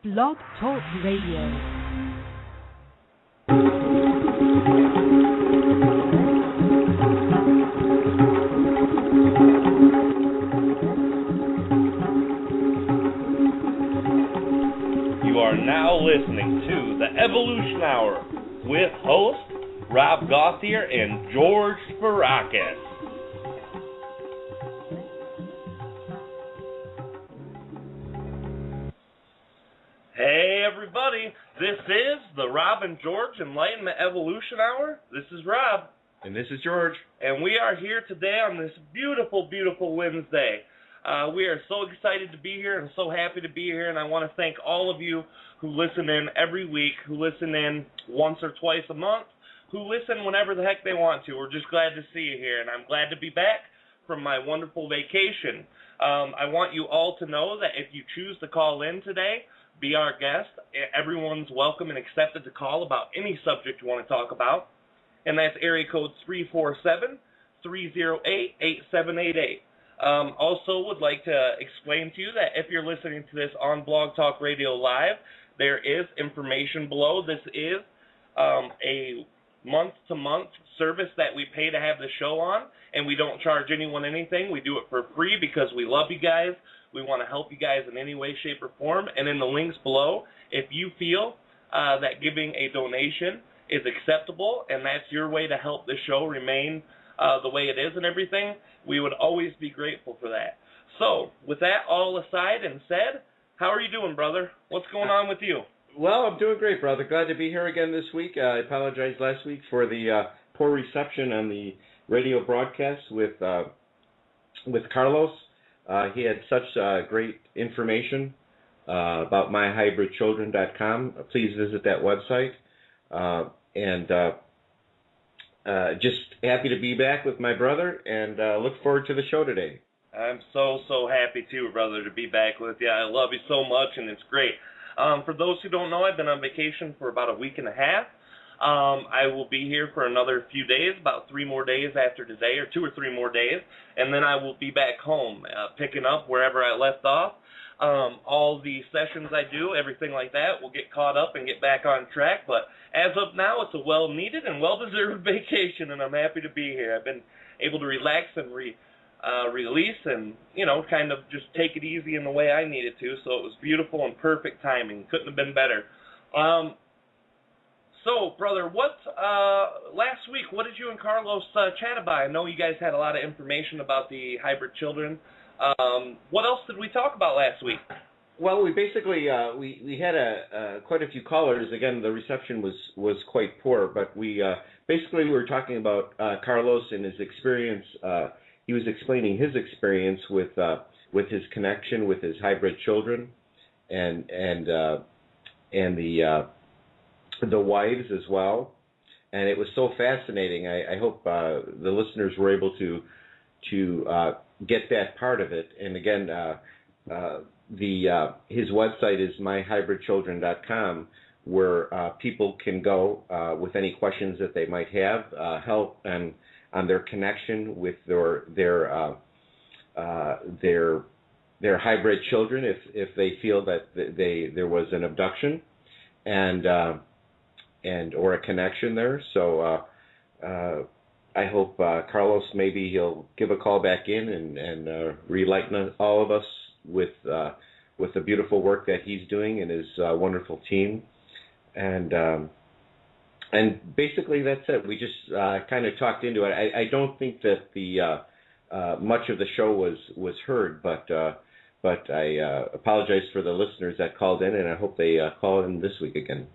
Blog Talk Radio. You are now listening to the Evolution Hour with hosts Rob Gauthier and George Spirakis. Hey everybody, this is the Rob and George Enlightenment Evolution Hour. This is Rob. And this is George. And we are here today on this beautiful, beautiful Wednesday. We are so excited to be here and so happy to be here, and I want to thank all of you who listen in every week, who listen in once or twice a month, who listen whenever the heck they want to. We're just glad to see you here, and I'm glad to be back from my wonderful vacation. I want you all to know that if you choose to call in today, be our guest, everyone's welcome and accepted to call about any subject you want to talk about, and that's area code 347-308-8788. Also would like to explain to you that if you're listening to this on Blog Talk Radio Live, there is information below. This is a month-to-month service that we pay to have the show on, and we don't charge anyone anything. We do it for free because we love you guys. We want to help you guys in any way, shape, or form. And in the links below, if you feel that giving a donation is acceptable and that's your way to help the show remain the way it is and everything, we would always be grateful for that. So, with that all aside and said, how are you doing, brother? What's going on with you? Well, I'm doing great, brother. Glad to be here again this week. I apologized last week for the poor reception on the radio broadcast with Carlos. He had such great information about myhybridchildren.com. Please visit that website. Just happy to be back with my brother and look forward to the show today. I'm so happy too, brother, to be back with you. I love you so much, and it's great. For those who don't know, I've been on vacation for about a week and a half. I will be here for another few days, about 3 more days after today, or 2 or 3 more days, and then I will be back home, picking up wherever I left off. All the sessions I do, everything like that, will get caught up and get back on track, but as of now, it's a well-needed and well-deserved vacation, and I'm happy to be here. I've been able to relax and release and, kind of just take it easy in the way I needed to, so it was beautiful and perfect timing. Couldn't have been better. So, brother, last week, what did you and Carlos chat about? I know you guys had a lot of information about the hybrid children. What else did we talk about last week? Well, we basically we had quite a few callers. Again, the reception was quite poor, but we were talking about Carlos and his experience. He was explaining his experience with his connection with his hybrid children, and the wives as well, and it was so fascinating. I hope the listeners were able to get that part of it. And again, his website is myhybridchildren.com, where people can go with any questions that they might have, help on their connection with their hybrid children if they feel that there was an abduction and or a connection there. So I hope Carlos, maybe he'll give a call back in and relighten all of us with the beautiful work that he's doing and his wonderful team. And basically that's it. We just kind of talked into it. I don't think that the much of the show was heard, but I apologize for the listeners that called in, and I hope they call in this week again.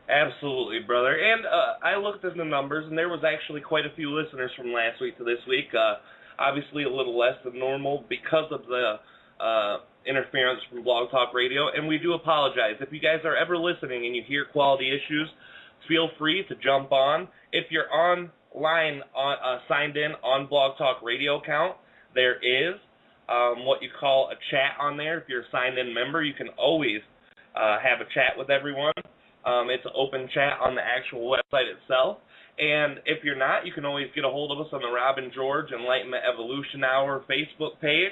Absolutely, brother. And I looked at the numbers, and there was actually quite a few listeners from last week to this week. Obviously a little less than normal because of the interference from Blog Talk Radio, and we do apologize. If you guys are ever listening and you hear quality issues, feel free to jump on. If you're online, signed in on Blog Talk Radio account, there is what you call a chat on there. If you're a signed-in member, you can always have a chat with everyone. It's an open chat on the actual website itself. And if you're not, you can always get a hold of us on the Rob and George Enlightenment Evolution Hour Facebook page.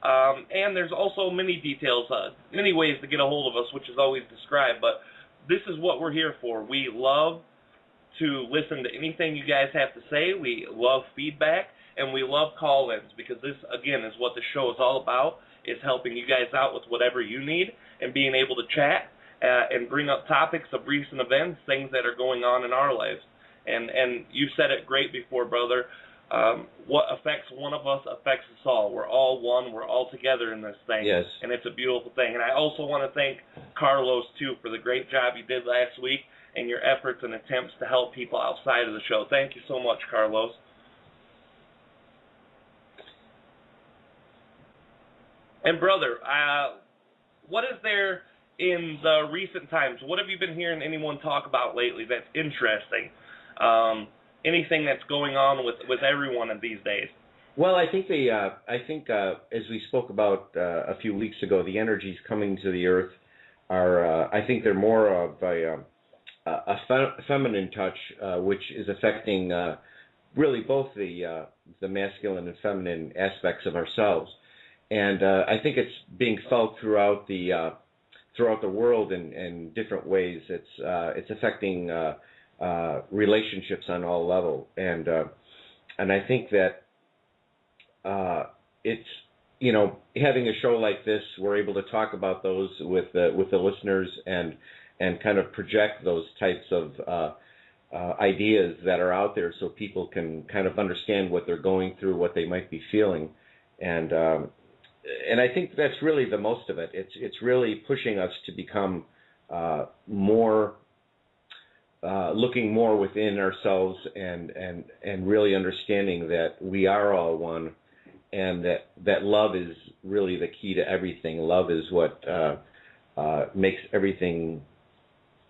And there's also many details, many ways to get a hold of us, which is always described, but this is what we're here for. We love to listen to anything you guys have to say. We love feedback, and we love call-ins, because this, again, is what the show is all about, is helping you guys out with whatever you need and being able to chat and bring up topics of recent events, things that are going on in our lives. And you said it great before, brother. What affects one of us affects us all. We're all one. We're all together in this thing. Yes. And it's a beautiful thing. And I also want to thank Carlos, too, for the great job you did last week and your efforts and attempts to help people outside of the show. Thank you so much, Carlos. And, brother, what is there in the recent times? What have you been hearing anyone talk about lately that's interesting? Anything that's going on with everyone in these days? Well, I think as we spoke about a few weeks ago, the energies coming to the Earth are, I think they're more of a feminine touch, which is affecting really both the masculine and feminine aspects of ourselves, and I think it's being felt throughout the world in different ways. It's affecting relationships on all levels, and I think that it's, you know, having a show like this, we're able to talk about those with the listeners and kind of project those types of ideas that are out there, so people can kind of understand what they're going through, what they might be feeling, and I think that's really the most of it. It's really pushing us to become more. Looking more within ourselves and really understanding that we are all one, and that love is really the key to everything. Love is what makes everything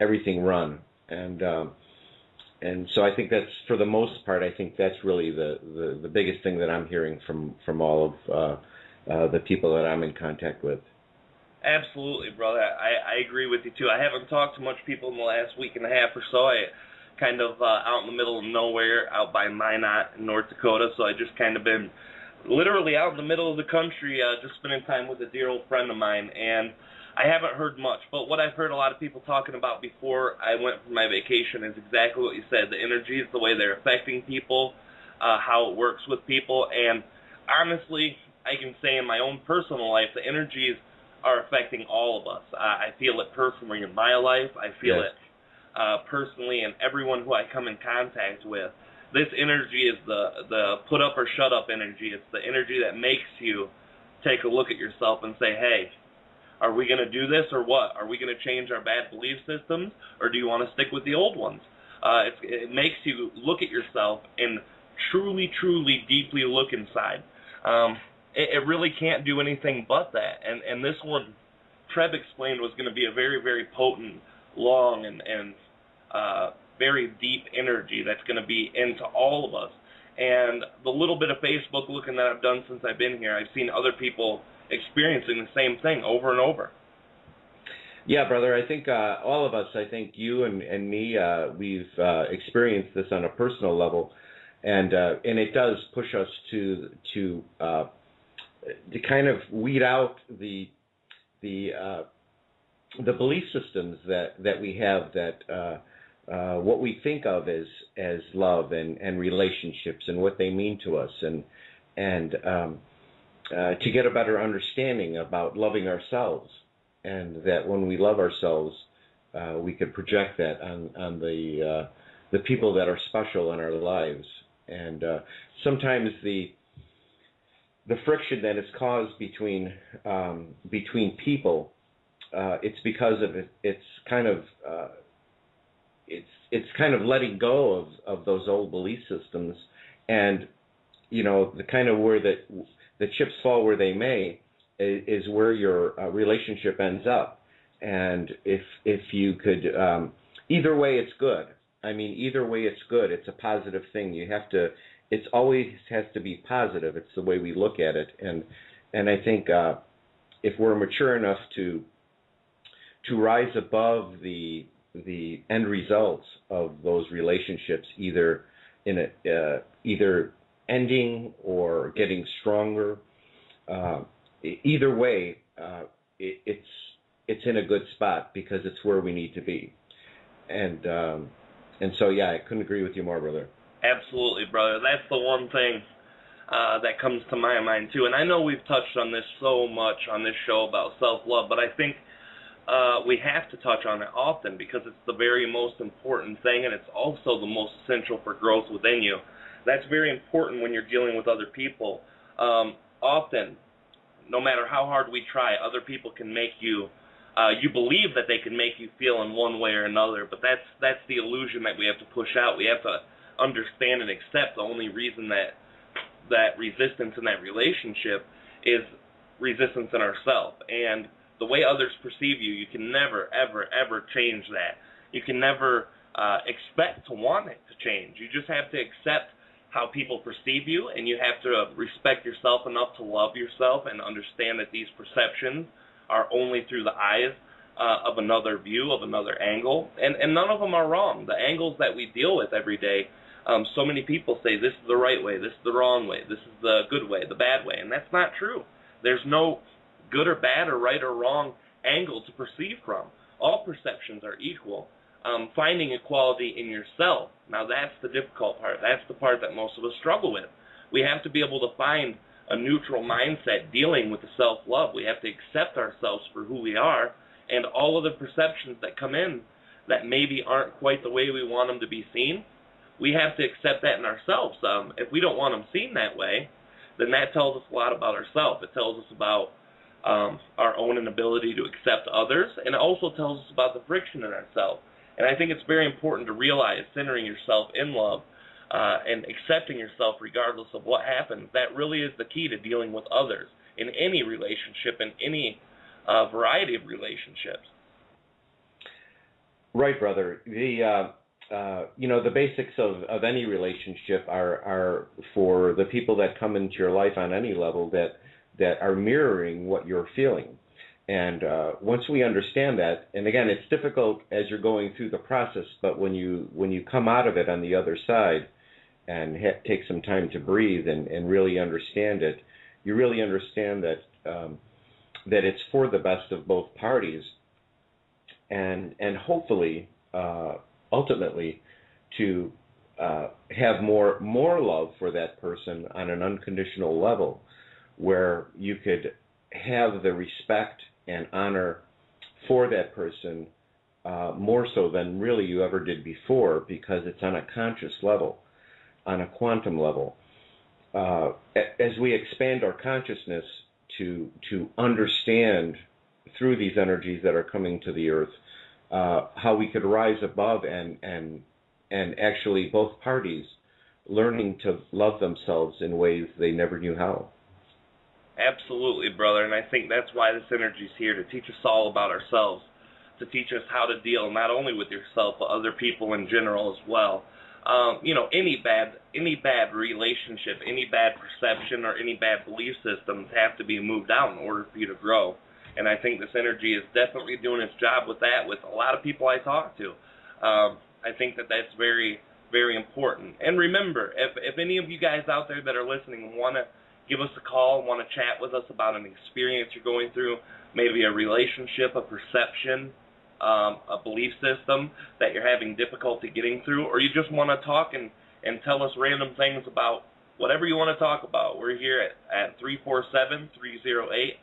run, and so I think that's, for the most part, I think that's really the biggest thing that I'm hearing from all of the people that I'm in contact with. Absolutely, brother. I agree with you, too. I haven't talked to much people in the last week and a half or so. I kind of out in the middle of nowhere, out by Minot in North Dakota, so I just kind of been literally out in the middle of the country, just spending time with a dear old friend of mine, and I haven't heard much. But what I've heard a lot of people talking about before I went for my vacation is exactly what you said, the energies, the way they're affecting people, how it works with people, and honestly, I can say in my own personal life, the energies are affecting all of us. I feel it personally in my life. I feel it personally in everyone who I come in contact with. This energy is the put up or shut up energy. It's the energy that makes you take a look at yourself and say, hey, are we going to do this or what? Are we going to change our bad belief systems, or do you want to stick with the old ones? It makes you look at yourself and truly, truly, deeply look inside. It really can't do anything but that. And this one, Treb explained, was going to be a very, very potent, long, and very deep energy that's going to be into all of us. And the little bit of Facebook looking that I've done since I've been here, I've seen other people experiencing the same thing over and over. Yeah, brother, I think all of us, I think you and me, we've experienced this on a personal level, and it does push us to kind of weed out the belief systems that we have, that what we think of as love and relationships and what they mean to us, and to get a better understanding about loving ourselves, and that when we love ourselves, we can project that on the people that are special in our lives. And sometimes the friction that is caused between people, it's because of it's kind of letting go of those old belief systems, and you know, the kind of where the chips fall where they may is where your relationship ends up. And if you could, either way it's good. I mean, either way it's good. It's a positive thing. You have to. It's always has to be positive. It's the way we look at it. And I think if we're mature enough to rise above the end results of those relationships, either either ending or getting stronger, either way, it's in a good spot because it's where we need to be. And so, yeah, I couldn't agree with you more, brother. Absolutely, brother. That's the one thing that comes to my mind, too. And I know we've touched on this so much on this show about self-love, but I think we have to touch on it often because it's the very most important thing, and it's also the most essential for growth within you. That's very important when you're dealing with other people. Often, no matter how hard we try, other people can make you, you believe that they can make you feel in one way or another, but that's the illusion that we have to push out. We have to understand and accept the only reason that resistance in that relationship is resistance in ourselves. And the way others perceive you, you can never, ever, ever change that. You can never expect to want it to change. You just have to accept how people perceive you, and you have to respect yourself enough to love yourself and understand that these perceptions are only through the eyes of another view, of another angle, and none of them are wrong. The angles that we deal with every day, so many people say this is the right way, this is the wrong way, this is the good way, the bad way, and that's not true. There's no good or bad or right or wrong angle to perceive from. All perceptions are equal. Finding equality in yourself, now that's the difficult part. That's the part that most of us struggle with. We have to be able to find a neutral mindset dealing with the self-love. We have to accept ourselves for who we are, and all of the perceptions that come in that maybe aren't quite the way we want them to be seen, we have to accept that in ourselves. If we don't want them seen that way, then that tells us a lot about ourselves. It tells us about our own inability to accept others, and it also tells us about the friction in ourselves. And I think it's very important to realize centering yourself in love and accepting yourself regardless of what happens. That really is the key to dealing with others in any relationship, in any variety of relationships. Right, brother. The basics of any relationship are for the people that come into your life on any level that are mirroring what you're feeling. And once we understand that, and again, it's difficult as you're going through the process, but when you come out of it on the other side and take some time to breathe and really understand it, you really understand that that it's for the best of both parties, and hopefully, ultimately, to have more love for that person on an unconditional level, where you could have the respect and honor for that person more so than really you ever did before, because it's on a conscious level, on a quantum level. As we expand our consciousness to understand through these energies that are coming to the earth how we could rise above and actually both parties learning to love themselves in ways they never knew how. Absolutely, brother, and I think that's why this energy is here, to teach us all about ourselves, to teach us how to deal not only with yourself, but other people in general as well. Any bad relationship, any bad perception, or any bad belief systems have to be moved out in order for you to grow. And I think this energy is definitely doing its job with that, with a lot of people I talk to. I think that's very, very important. And remember, if any of you guys out there that are listening want to give us a call, want to chat with us about an experience you're going through, maybe a relationship, a perception, a belief system that you're having difficulty getting through, or you just want to talk and tell us random things about whatever you want to talk about, we're here at 347-308-8788,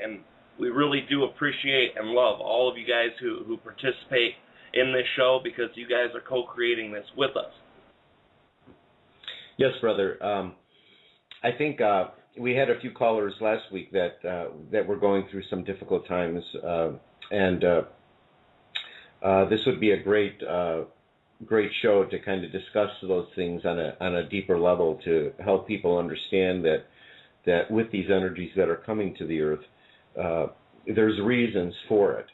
and we really do appreciate and love all of you guys who participate in this show, because you guys are co-creating this with us. Yes, brother. I think we had a few callers last week that were going through some difficult times, and this would be a great show to kind of discuss those things on a deeper level, to help people understand that with these energies that are coming to the earth, there's reasons for it,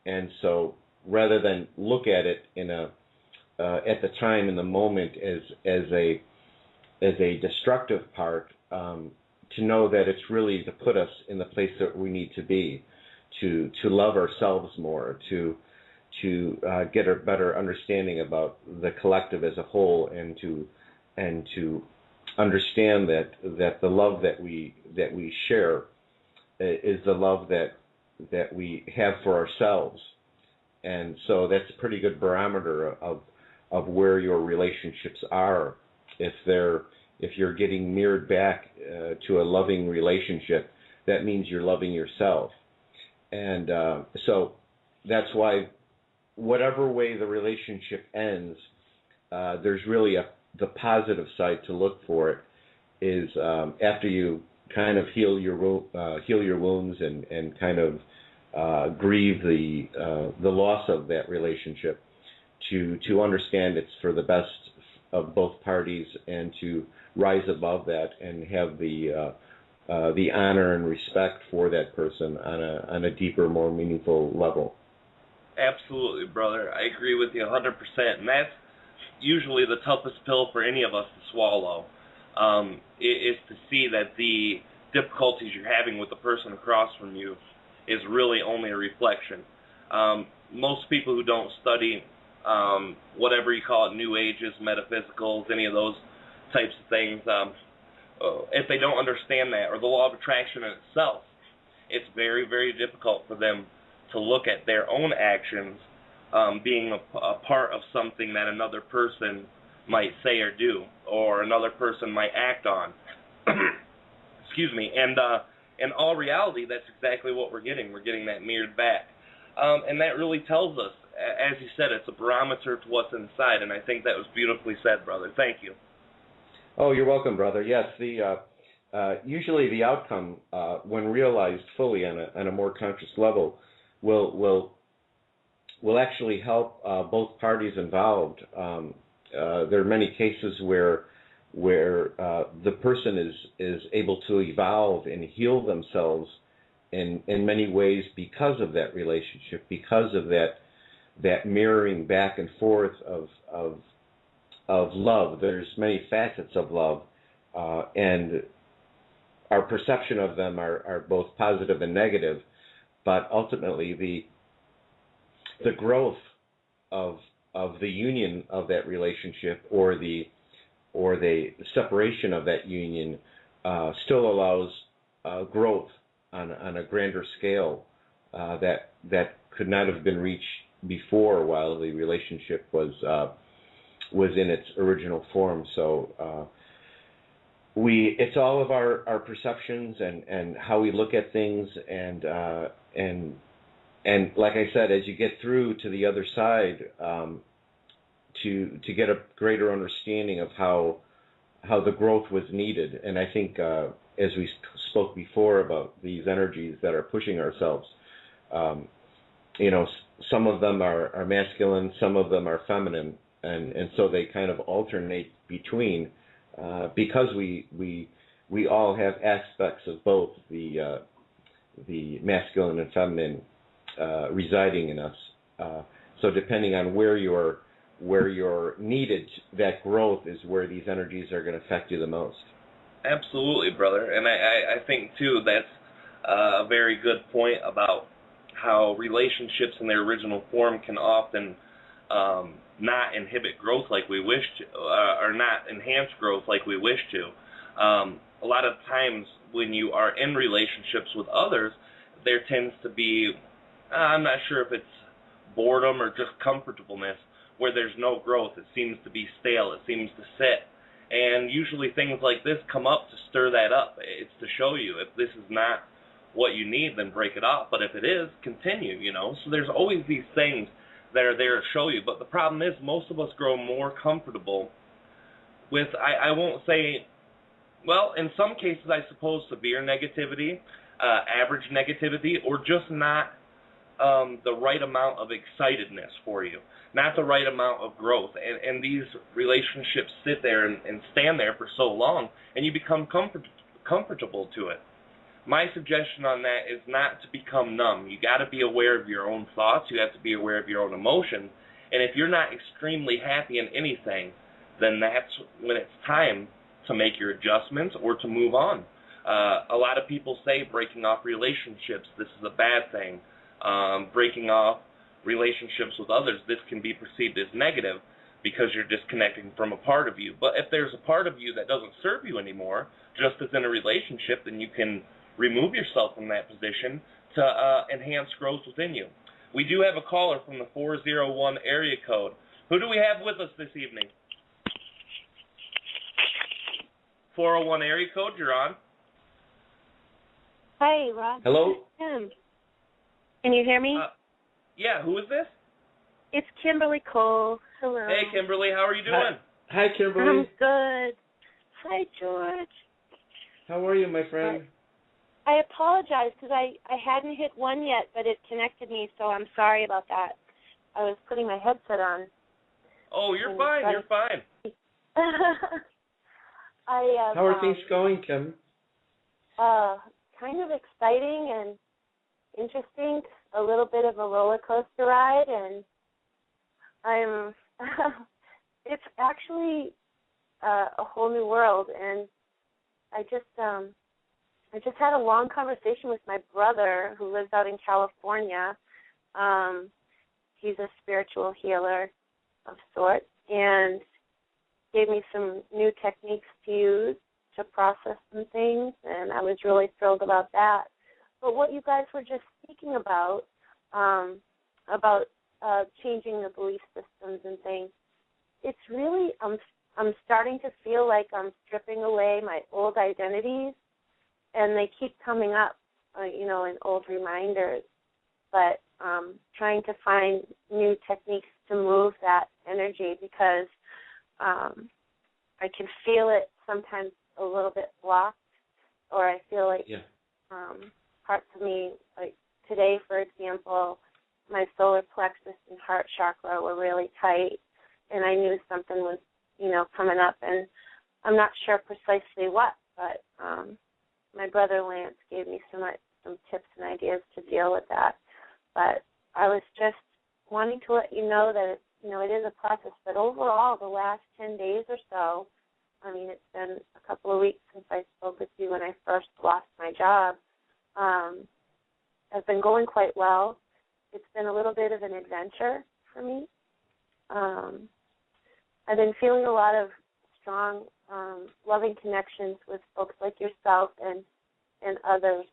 and so rather than look at it at the time in the moment as a destructive part, to know that it's really to put us in the place that we need to be, to love ourselves more, to get a better understanding about the collective as a whole, and to understand that the love that we share is the love that we have for ourselves, and so that's a pretty good barometer of where your relationships are. If you're getting mirrored back to a loving relationship, that means you're loving yourself, and so that's why whatever way the relationship ends, there's really the positive side to look for it is after you kind of heal your wounds and kind of grieve the loss of that relationship, to understand it's for the best of both parties and to rise above that and have the honor and respect for that person on a deeper, more meaningful level. Absolutely, brother. I agree with you 100%, and that's usually the toughest pill for any of us to swallow, is to see that the difficulties you're having with the person across from you is really only a reflection. Most people who don't study whatever you call it, New Ages, metaphysicals, any of those types of things, if they don't understand that, or the law of attraction in itself, it's very, very difficult for them to look at their own actions being a part of something that another person might say or do, or another person might act on. Excuse me. And in all reality, that's exactly what we're getting. We're getting that mirrored back. And that really tells us, as you said, it's a barometer to what's inside, and I think that was beautifully said, brother. Thank you. Oh, you're welcome, brother. Yes, usually the outcome, when realized fully on a more conscious level, will actually help both parties involved. There are many cases where the person is able to evolve and heal themselves in many ways because of that relationship, because of that mirroring back and forth of love. There's many facets of love, and our perception of them are both positive and negative, but ultimately the growth of the union of that relationship or the separation of that union still allows growth on a grander scale that could not have been reached before while the relationship was in its original form. So it's all of our perceptions and how we look at things, and like I said, as you get through to the other side, to get a greater understanding of how the growth was needed. And I think as we spoke before about these energies that are pushing ourselves, some of them are masculine, some of them are feminine, and so they kind of alternate between, because we all have aspects of both the masculine and feminine residing in us. So depending on where you're needed, that growth is where these energies are going to affect you the most. Absolutely, brother. And I think, too, that's a very good point about how relationships in their original form can often not inhibit growth like we wish to, or not enhance growth like we wish to. A lot of times when you are in relationships with others, there tends to be, I'm not sure if it's boredom or just comfortableness, where there's no growth. It seems to be stale. It seems to sit. And usually things like this come up to stir that up. It's to show you if this is not what you need, then break it off. But if it is, continue, So there's always these things that are there to show you. But the problem is most of us grow more comfortable with, I won't say, well, in some cases, I suppose severe negativity, average negativity, or just not the right amount of excitedness for you, not the right amount of growth. And these relationships sit there and stand there for so long, and you become comfortable to it. My suggestion on that is not to become numb. You got to be aware of your own thoughts. You have to be aware of your own emotions. And if you're not extremely happy in anything, then that's when it's time to make your adjustments or to move on. A lot of people say breaking off relationships, this is a bad thing. Breaking off relationships with others, this can be perceived as negative. because you're disconnecting from a part of you. But if there's a part of you that doesn't serve you anymore, just as in a relationship, then you can remove yourself from that position to enhance growth within you. We do have a caller from the 401 area code. Who do we have with us this evening? 401 area code, you're on. Hi, Rob. Hello? Kim. Can you hear me? Yeah, who is this? It's Kimberly Cole. Hello. Hey, Kimberly, how are you doing? Hi, Kimberly. I'm good. Hi, George. How are you, my friend? I apologize because I hadn't hit one yet, but it connected me, so I'm sorry about that. I was putting my headset on. Oh, you're fine. You're fine. How are things going, Kim? Kind of exciting and interesting. A little bit of a roller coaster ride, and I'm. It's actually a whole new world, and I just had a long conversation with my brother who lives out in California. He's a spiritual healer of sorts, and gave me some new techniques to use to process some things, and I was really thrilled about that. But what you guys were just speaking about changing the belief systems and things, it's really, I'm starting to feel like I'm stripping away my old identities, and they keep coming up, in old reminders, but trying to find new techniques to move that energy because I can feel it sometimes a little bit blocked, or I feel like parts of me, like today, for example, my solar plexus and heart chakra were really tight, and I knew something was, coming up, and I'm not sure precisely what, but my brother Lance gave me some tips and ideas to deal with that. But I was just wanting to let you know that it is a process. But overall, the last 10 days or so, it's been a couple of weeks since I spoke with you when I first lost my job, has been going quite well. It's been a little bit of an adventure for me. I've been feeling a lot of strong, loving connections with folks like yourself and others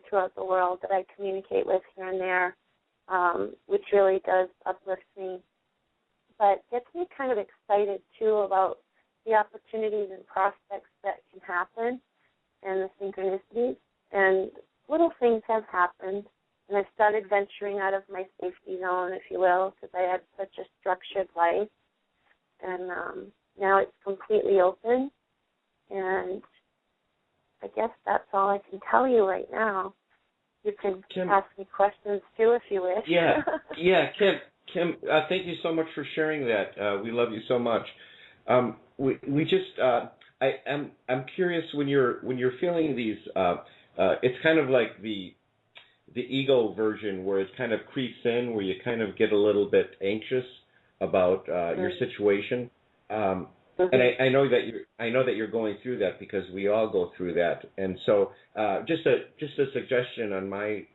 throughout the world that I communicate with here and there, which really does uplift me. But gets me kind of excited, too, about the opportunities and prospects that can happen and the synchronicities. And little things have happened, and I've started venturing out of my safety zone, if you will, because I had such a structured life. And now it's completely open, and I guess that's all I can tell you right now. You can ask me questions, too, if you wish. Yeah, Kim, thank you so much for sharing that. We love you so much. We just, I'm curious when you're feeling these. It's kind of like the ego version where it kind of creeps in, where you kind of get a little bit anxious about your situation. And I know that you're going through that because we all go through that. And so, just a suggestion on my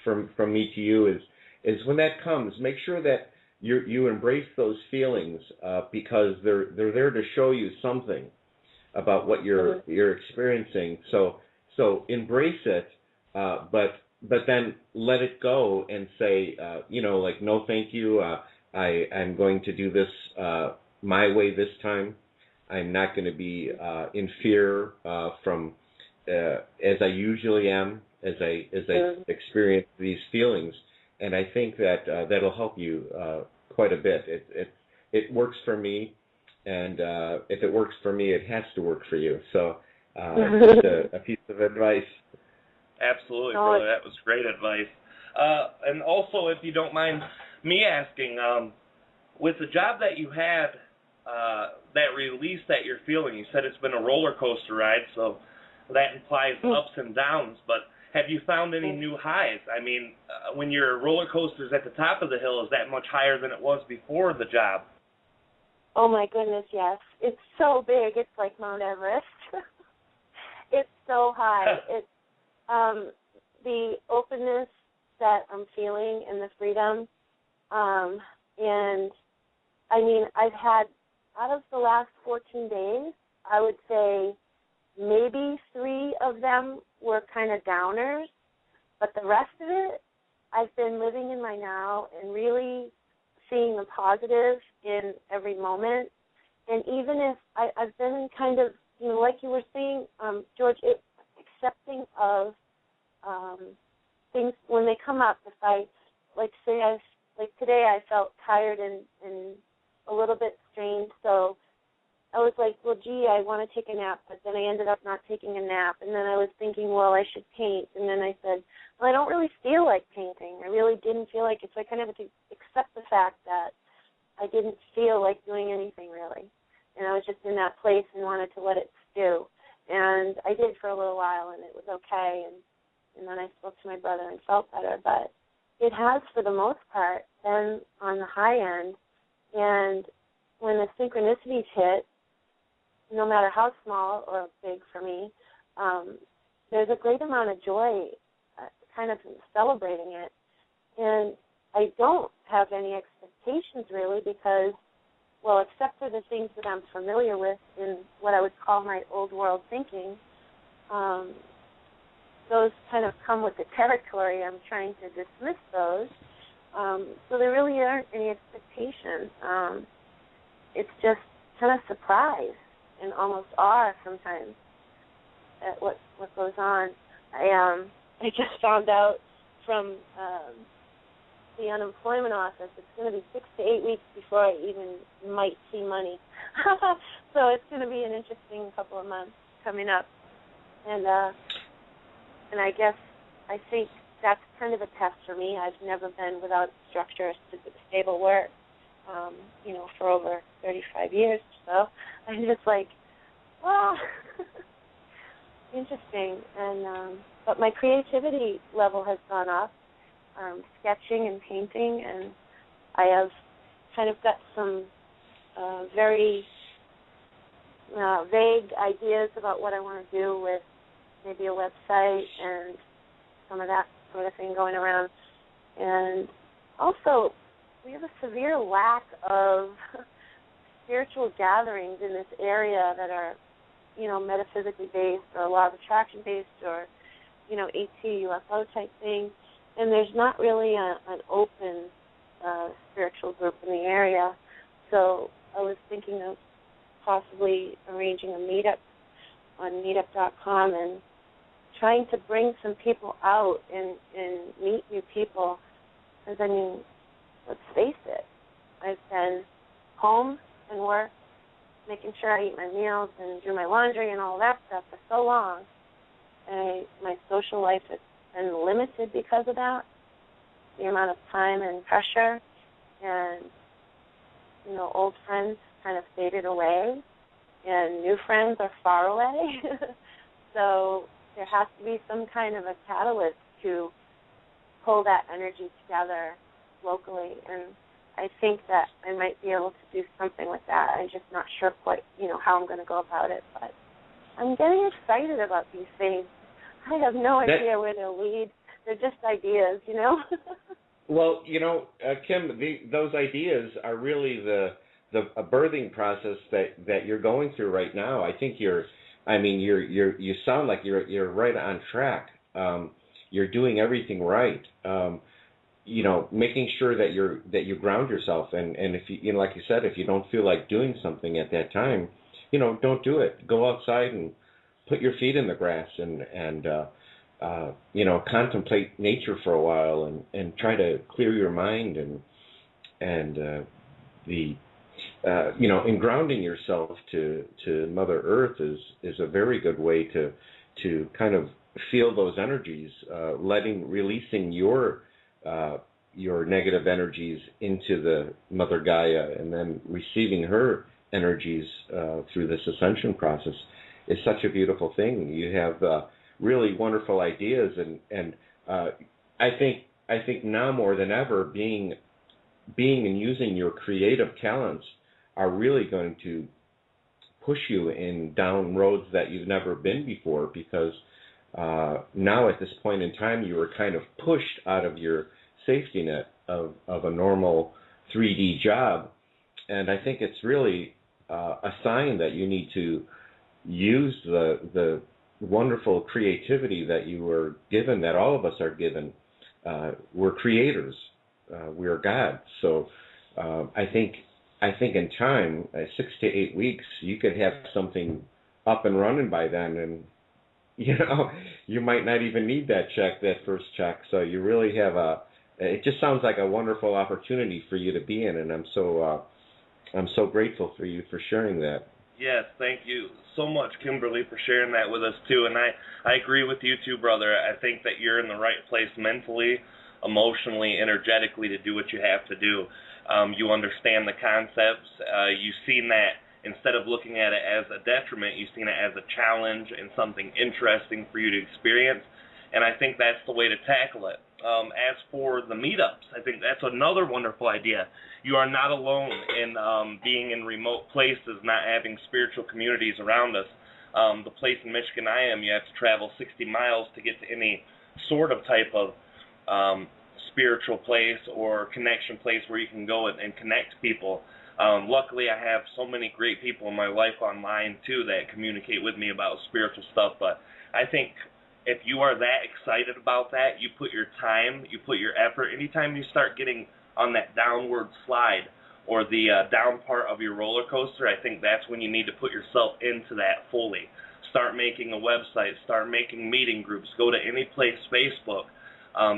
from me to you is when that comes, make sure that you embrace those feelings because they're there to show you something about what you're experiencing. So embrace it, but then let it go and say, no, thank you. I'm going to do this my way this time. I'm not going to be in fear from as I usually am as I experience these feelings. And I think that that'll help you quite a bit. It works for me, and if it works for me, it has to work for you. So just a piece of advice. Absolutely, brother. That was great advice. And also, if you don't mind me asking, with the job that you had, that release that you're feeling, you said it's been a roller coaster ride, so that implies ups and downs, but have you found any new highs? I mean, when your roller coaster's at the top of the hill, is that much higher than it was before the job? Oh, my goodness, yes. It's so big. It's like Mount Everest. It's so high. It's the openness that I'm feeling and the freedom. And I mean, I've had, out of the last 14 days, I would say maybe 3 of them were kind of downers, but the rest of it, I've been living in my now and really seeing the positive in every moment. And even if I've been kind of, you know, like you were saying, George, accepting of things when they come up. If I, like, say, like today I felt tired and a little bit strained, so I was like, well, gee, I want to take a nap, but then I ended up not taking a nap, and then I was thinking, well, I should paint, and then I said, well, I don't really feel like painting. I really didn't feel like it, so I kind of had to accept the fact that I didn't feel like doing anything really, and I was just in that place and wanted to let it stew, and I did for a little while, and it was okay, and then I spoke to my brother and felt better, but it has, for the most part, been on the high end. And when the synchronicities hit, no matter how small or big for me, there's a great amount of joy kind of celebrating it. And I don't have any expectations really because, well, except for the things that I'm familiar with in what I would call my old world thinking, those kind of come with the territory. I'm trying to dismiss those. So there really aren't any expectations. It's just kind of surprise and almost awe sometimes at what goes on. I just found out from the unemployment office it's going to be 6 to 8 weeks before I even might see money. So it's going to be an interesting couple of months coming up. And I guess I think that's kind of a test for me. I've never been without structure, stable work, you know, for over 35 years or so. I'm just like, oh, interesting. And but my creativity level has gone up, sketching and painting, and I have kind of got some very vague ideas about what I want to do with maybe a website and some of that sort of thing going around. And also, we have a severe lack of spiritual gatherings in this area that are, you know, metaphysically based or law of attraction based or, you know, AT, UFO type thing. And there's not really an open spiritual group in the area. So I was thinking of possibly arranging a meetup on meetup.com and trying to bring some people out and meet new people. Because, I mean, let's face it, I've been home and work, making sure I eat my meals and do my laundry and all that stuff for so long. And my social life has been limited because of that, the amount of time and pressure. And, you know, old friends kind of faded away, and new friends are far away. So there has to be some kind of a catalyst to pull that energy together locally, and I think that I might be able to do something with that. I'm just not sure quite, you know, how I'm going to go about it, but I'm getting excited about these things. I have no idea where they'll lead. They're just ideas, you know. Well, you know, Kim, those ideas are really a birthing process that you're going through right now. I think you sound like you're right on track. You're doing everything right. You know, making sure that you ground yourself, and if you know, like you said, if you don't feel like doing something at that time, you know, don't do it. Go outside and put your feet in the grass and you know, contemplate nature for a while and try to clear your mind and you know, in grounding yourself to Mother Earth is a very good way to kind of feel those energies, releasing your negative energies into the Mother Gaia, and then receiving her energies through this ascension process is such a beautiful thing. You have really wonderful ideas, and I think now more than ever, being and using your creative talents are really going to push you down roads that you've never been before, because now at this point in time you were kind of pushed out of your safety net of a normal 3D job And I think it's really a sign that you need to use the wonderful creativity that you were given, that all of us are given. We're creators. We're God. So I think in time, 6 to 8 weeks, you could have something up and running by then, and you might not even need that first check. So you really have it just sounds like a wonderful opportunity for you to be in, and I'm so grateful for you for sharing that. Yes, thank you so much, Kimberly, for sharing that with us too. And I agree with you too, brother. I think that you're in the right place mentally, emotionally, energetically to do what you have to do. You understand the concepts. You've seen that instead of looking at it as a detriment, you've seen it as a challenge and something interesting for you to experience. And I think that's the way to tackle it. As for the meetups, I think that's another wonderful idea. You are not alone in being in remote places, not having spiritual communities around us. The place in Michigan I am, you have to travel 60 miles to get to any sort of type of spiritual place or connection place where you can go and connect people. Luckily, I have so many great people in my life online, too, that communicate with me about spiritual stuff. But I think if you are that excited about that, you put your time, you put your effort. Anytime you start getting on that downward slide or the down part of your roller coaster, I think that's when you need to put yourself into that fully. Start making a website, start making meeting groups, go to any place, Facebook,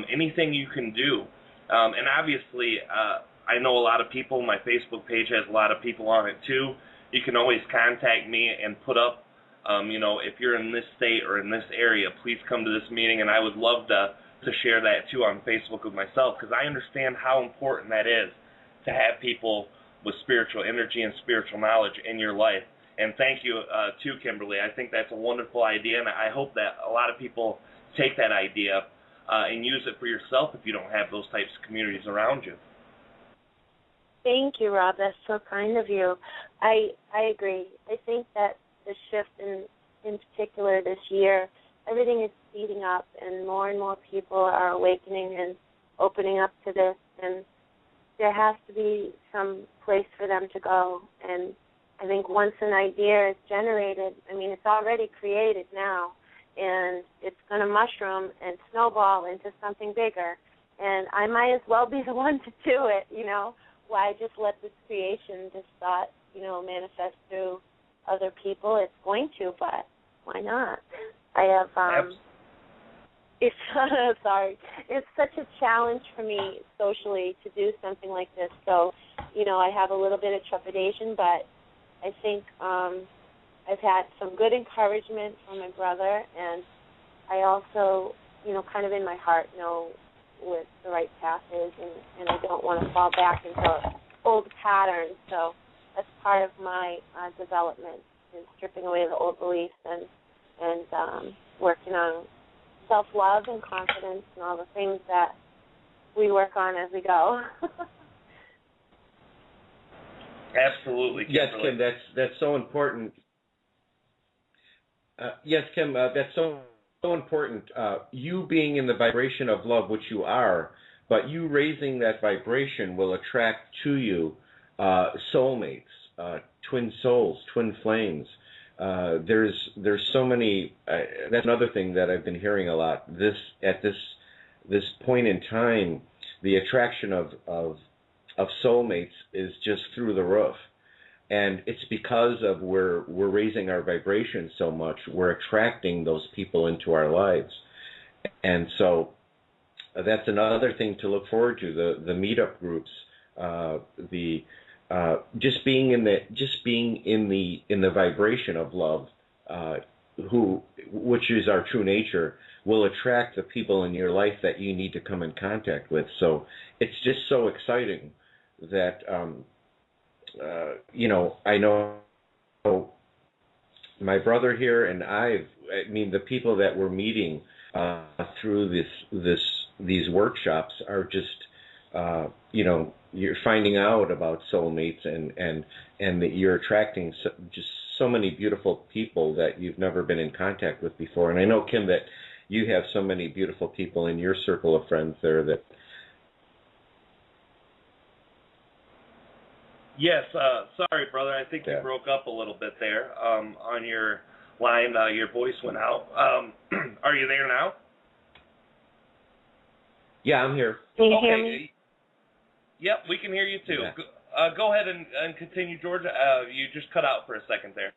anything you can do. And obviously, I know a lot of people. My Facebook page has a lot of people on it too. You can always contact me and put up, if you're in this state or in this area, please come to this meeting. And I would love to share that too on Facebook with myself, because I understand how important that is to have people with spiritual energy and spiritual knowledge in your life. And thank you too, Kimberly. I think that's a wonderful idea, and I hope that a lot of people take that idea and use it for yourself if you don't have those types of communities around you. Thank you, Rob. That's so kind of you. I agree. I think that the shift in particular this year, everything is speeding up, and more people are awakening and opening up to this, and there has to be some place for them to go. And I think once an idea is generated, it's already created now, and it's going to mushroom and snowball into something bigger. And I might as well be the one to do it, Why just let this creation, this thought, manifest through other people? It's going to, but why not? I have, it's such a challenge for me socially to do something like this. So, I have a little bit of trepidation, but I think I've had some good encouragement from my brother, and I also, kind of in my heart know what the right path is, and I don't want to fall back into old patterns. So that's part of my development, is stripping away the old beliefs and working on self-love and confidence and all the things that we work on as we go. Absolutely, Kimberly. Yes, Kim, that's so important. Yes, Kim, that's so important. You being in the vibration of love, which you are, but you raising that vibration will attract to you soulmates, twin souls, twin flames. There's so many. That's another thing that I've been hearing a lot. At this point in time, the attraction of soulmates is just through the roof, and it's because of we're raising our vibration so much. We're attracting those people into our lives, and so that's another thing to look forward to. The meetup groups, just being in the vibration of love, which is our true nature, will attract the people in your life that you need to come in contact with. So it's just so exciting that I know my brother here and the people that we're meeting through these workshops are just you're finding out about soulmates and that you're attracting just so many beautiful people that you've never been in contact with before. And I know, Kim, that you have so many beautiful people in your circle of friends there that. Yes, sorry, brother. I think you broke up a little bit there on your line. Your voice went out. Are you there now? Yeah, I'm here. Can you hear me? Yep, we can hear you too. Yeah. Go ahead and continue, George. You just cut out for a second there.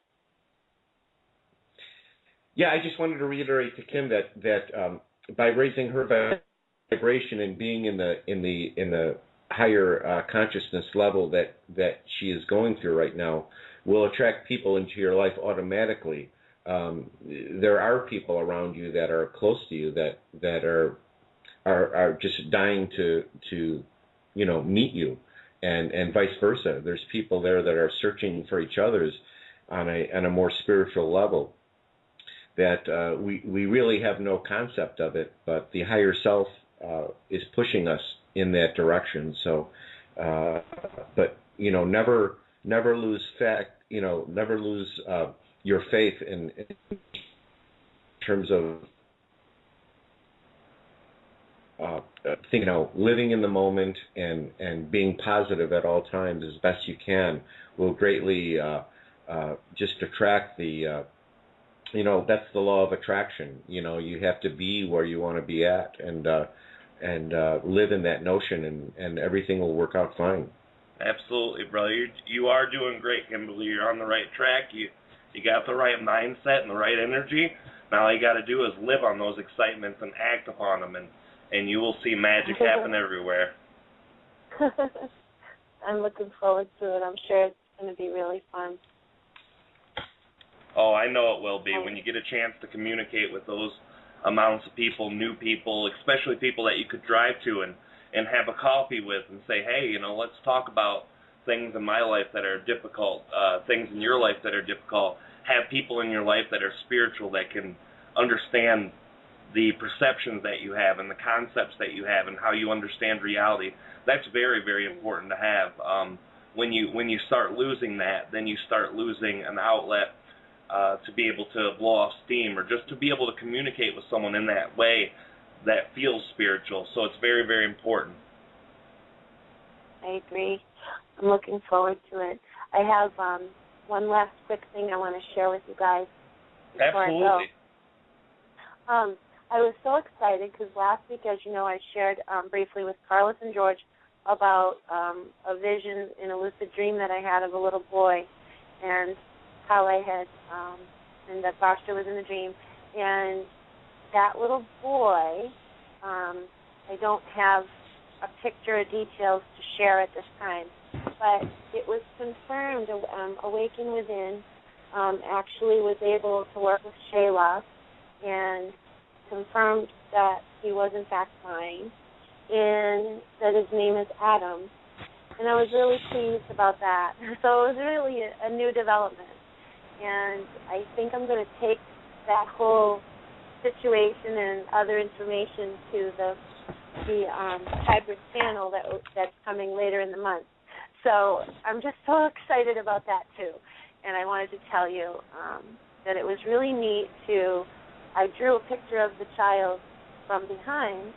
Yeah, I just wanted to reiterate to Kim that by raising her vibration and being in the higher consciousness level that she is going through right now, will attract people into your life automatically. There are people around you that are close to you that are just dying to meet you, and vice versa. There's people there that are searching for each other's on a more spiritual level. That we really have no concept of it, but the higher self is pushing us in that direction. So, but never lose never lose your faith in terms of living in the moment and being positive at all times as best you can will greatly just attract the. That's the law of attraction. You have to be where you want to be at, and live in that notion, and everything will work out fine. Absolutely, brother. You are doing great, Kimberly. You're on the right track. You got the right mindset and the right energy. Now all you got to do is live on those excitements and act upon them, and you will see magic happen everywhere. I'm looking forward to it. I'm sure it's going to be really fun. Oh, I know it will be. When you get a chance to communicate with those amounts of people, new people, especially people that you could drive to and have a coffee with and say, hey, let's talk about things in my life that are difficult, things in your life that are difficult. Have people in your life that are spiritual that can understand the perceptions that you have and the concepts that you have and how you understand reality. That's very, very important to have. When you start losing that, then you start losing an outlet to be able to blow off steam or just to be able to communicate with someone in that way that feels spiritual. So it's very, very important. I agree. I'm looking forward to it. I have one last quick thing I want to share with you guys before Absolutely. I go. I was so excited because last week, as you know, I shared briefly with Carlos and George about a vision in a lucid dream that I had of a little boy, and how I had, and that Basha was in the dream. And that little boy, I don't have a picture or details to share at this time, but it was confirmed, Awaken Within actually was able to work with Shayla and confirmed that he was in fact mine, and that his name is Adam. And I was really pleased about that. So it was really a new development. And I think I'm going to take that whole situation and other information to the hybrid channel that's coming later in the month. So I'm just so excited about that too. And I wanted to tell you that it was really neat I drew a picture of the child from behind,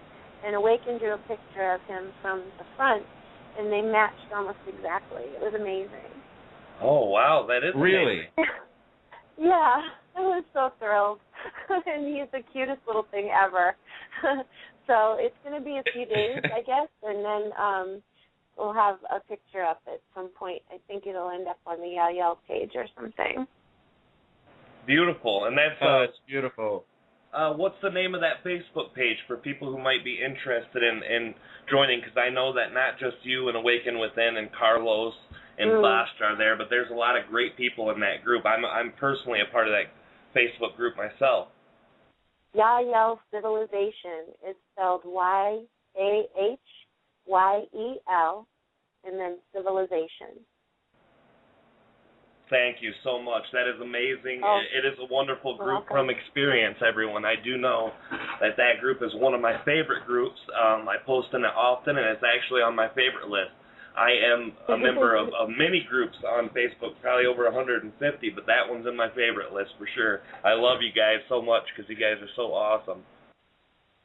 and Awaken drew a picture of him from the front, and they matched almost exactly. It was amazing. Oh, wow, that is really amazing. Yeah, I was so thrilled. And he's the cutest little thing ever. So it's going to be a few days, I guess, and then we'll have a picture up at some point. I think it'll end up on the Yell page or something. Beautiful. And that's it's beautiful. What's the name of that Facebook page for people who might be interested in joining? Because I know that not just you and Awaken Within and Carlos and Bast are there, but there's a lot of great people in that group. I'm personally a part of that Facebook group myself. Yell Civilization is spelled YAHYEL and then Civilization. Thank you so much. That is amazing. Oh, it is a wonderful group from experience, everyone. I do know that group is one of my favorite groups. I post in it often, and it's actually on my favorite list. I am a member of many groups on Facebook, probably over 150, but that one's in my favorite list for sure. I love you guys so much because you guys are so awesome.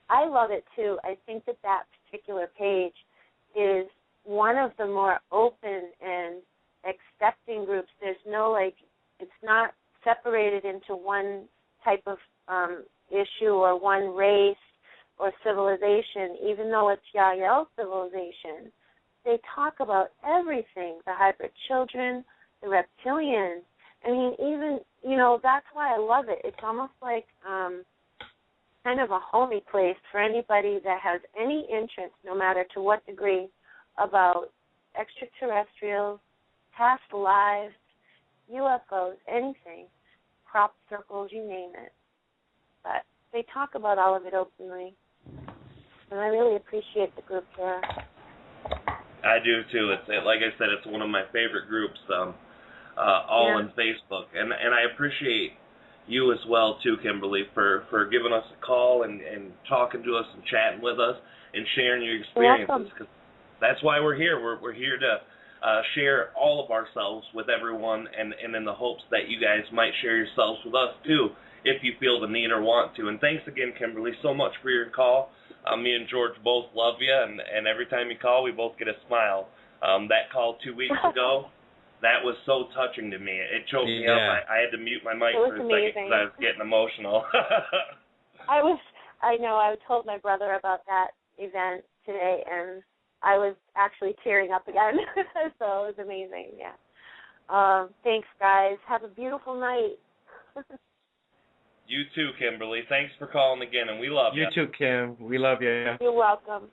I love it, too. I think that particular page is one of the more open and accepting groups. There's no, like, it's not separated into one type of issue or one race or civilization, even though it's Yael civilization. They talk about everything, the hybrid children, the reptilians. I mean, even, that's why I love it. It's almost like kind of a homey place for anybody that has any interest, no matter to what degree, about extraterrestrials, past lives, UFOs, anything, crop circles, you name it. But they talk about all of it openly, and I really appreciate the group there. I do too. Like I said, it's one of my favorite groups, on Facebook, and I appreciate you as well too, Kimberly, for giving us a call and talking to us and chatting with us and sharing your experiences. Because that's why we're here. We're here to share all of ourselves with everyone, and in the hopes that you guys might share yourselves with us too, if you feel the need or want to. And thanks again, Kimberly, so much for your call. Me and George both love you, and every time you call, we both get a smile. That call 2 weeks ago, that was so touching to me. It choked me up. I had to mute my mic for a second because I was getting emotional. I know, I told my brother about that event today, and I was actually tearing up again. So it was amazing, yeah. Thanks, guys. Have a beautiful night. You too, Kimberly. Thanks for calling again, and we love you. You too, Kim. We love you. You're welcome.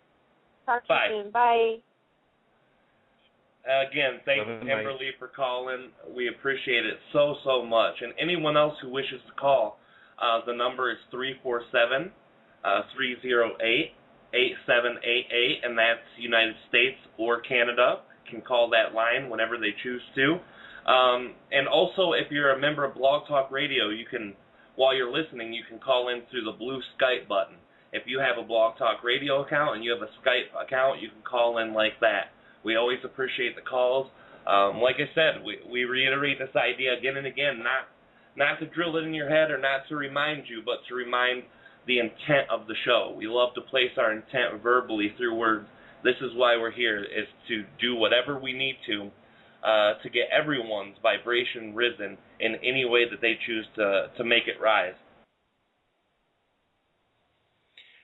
Talk to you soon. Bye. Again, thank you, Kimberly, for calling. We appreciate it so, so much. And anyone else who wishes to call, the number is 347-308-8788, and that's United States or Canada. Can call that line whenever they choose to. And also, if you're a member of Blog Talk Radio, you can, while you're listening, you can call in through the blue Skype button. If you have a Blog Talk Radio account and you have a Skype account, you can call in like that. We always appreciate the calls. Like I said, we reiterate this idea again and again, not to drill it in your head or not to remind you, but to remind the intent of the show. We love to place our intent verbally through words. This is why we're here, is to do whatever we need to get everyone's vibration risen in any way that they choose to make it rise.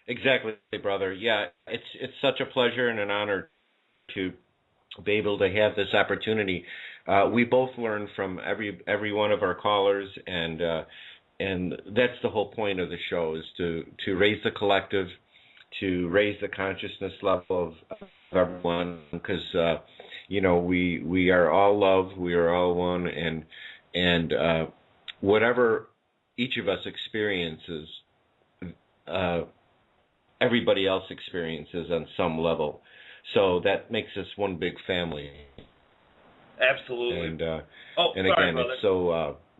Exactly, brother. Yeah, it's such a pleasure and an honor to be able to have this opportunity. We both learn from every one of our callers, and that's the whole point of the show, is to raise the collective, to raise the consciousness level of everyone, because we are all love, we are all one, and whatever each of us experiences, everybody else experiences on some level. So that makes us one big family. Absolutely. And sorry, again, brother. It's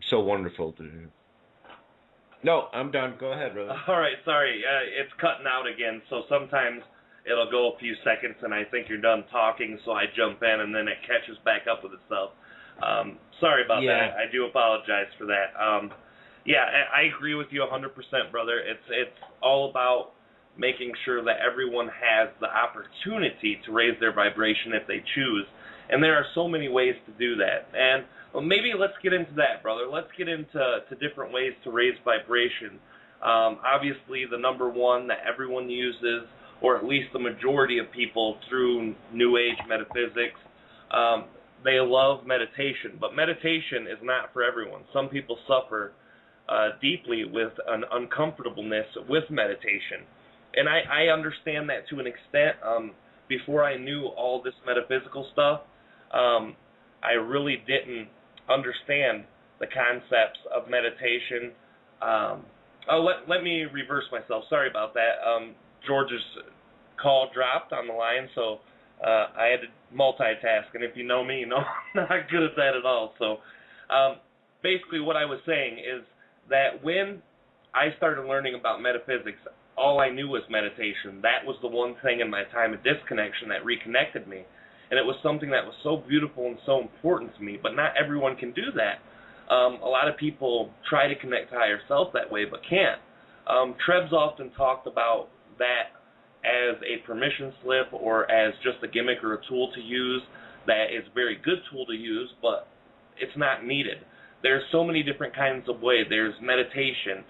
so wonderful to do. No, I'm done. Go ahead, brother. All right, sorry. It's cutting out again, so sometimes it'll go a few seconds and I think you're done talking, so I jump in and then it catches back up with itself. Sorry about that. I do apologize for that. I agree with you 100%, brother. It's all about making sure that everyone has the opportunity to raise their vibration if they choose. And there are so many ways to do that. And maybe let's get into that, brother. Let's get into different ways to raise vibration. Obviously, the number one that everyone uses, or at least the majority of people through New Age metaphysics, they love meditation. But meditation is not for everyone. Some people suffer deeply with an uncomfortableness with meditation. And I understand that to an extent. Before I knew all this metaphysical stuff, I really didn't understand the concepts of meditation. Let me reverse myself. Sorry about that. George's call dropped on the line, so I had to multitask. And if you know me, you know I'm not good at that at all. So basically what I was saying is that when I started learning about metaphysics, all I knew was meditation. That was the one thing in my time of disconnection that reconnected me. And it was something that was so beautiful and so important to me, but not everyone can do that. A lot of people try to connect to higher self that way, but can't. Treb's often talked about that as a permission slip or as just a gimmick or a tool to use that is a very good tool to use, but it's not needed. There's so many different kinds of ways. There's meditation,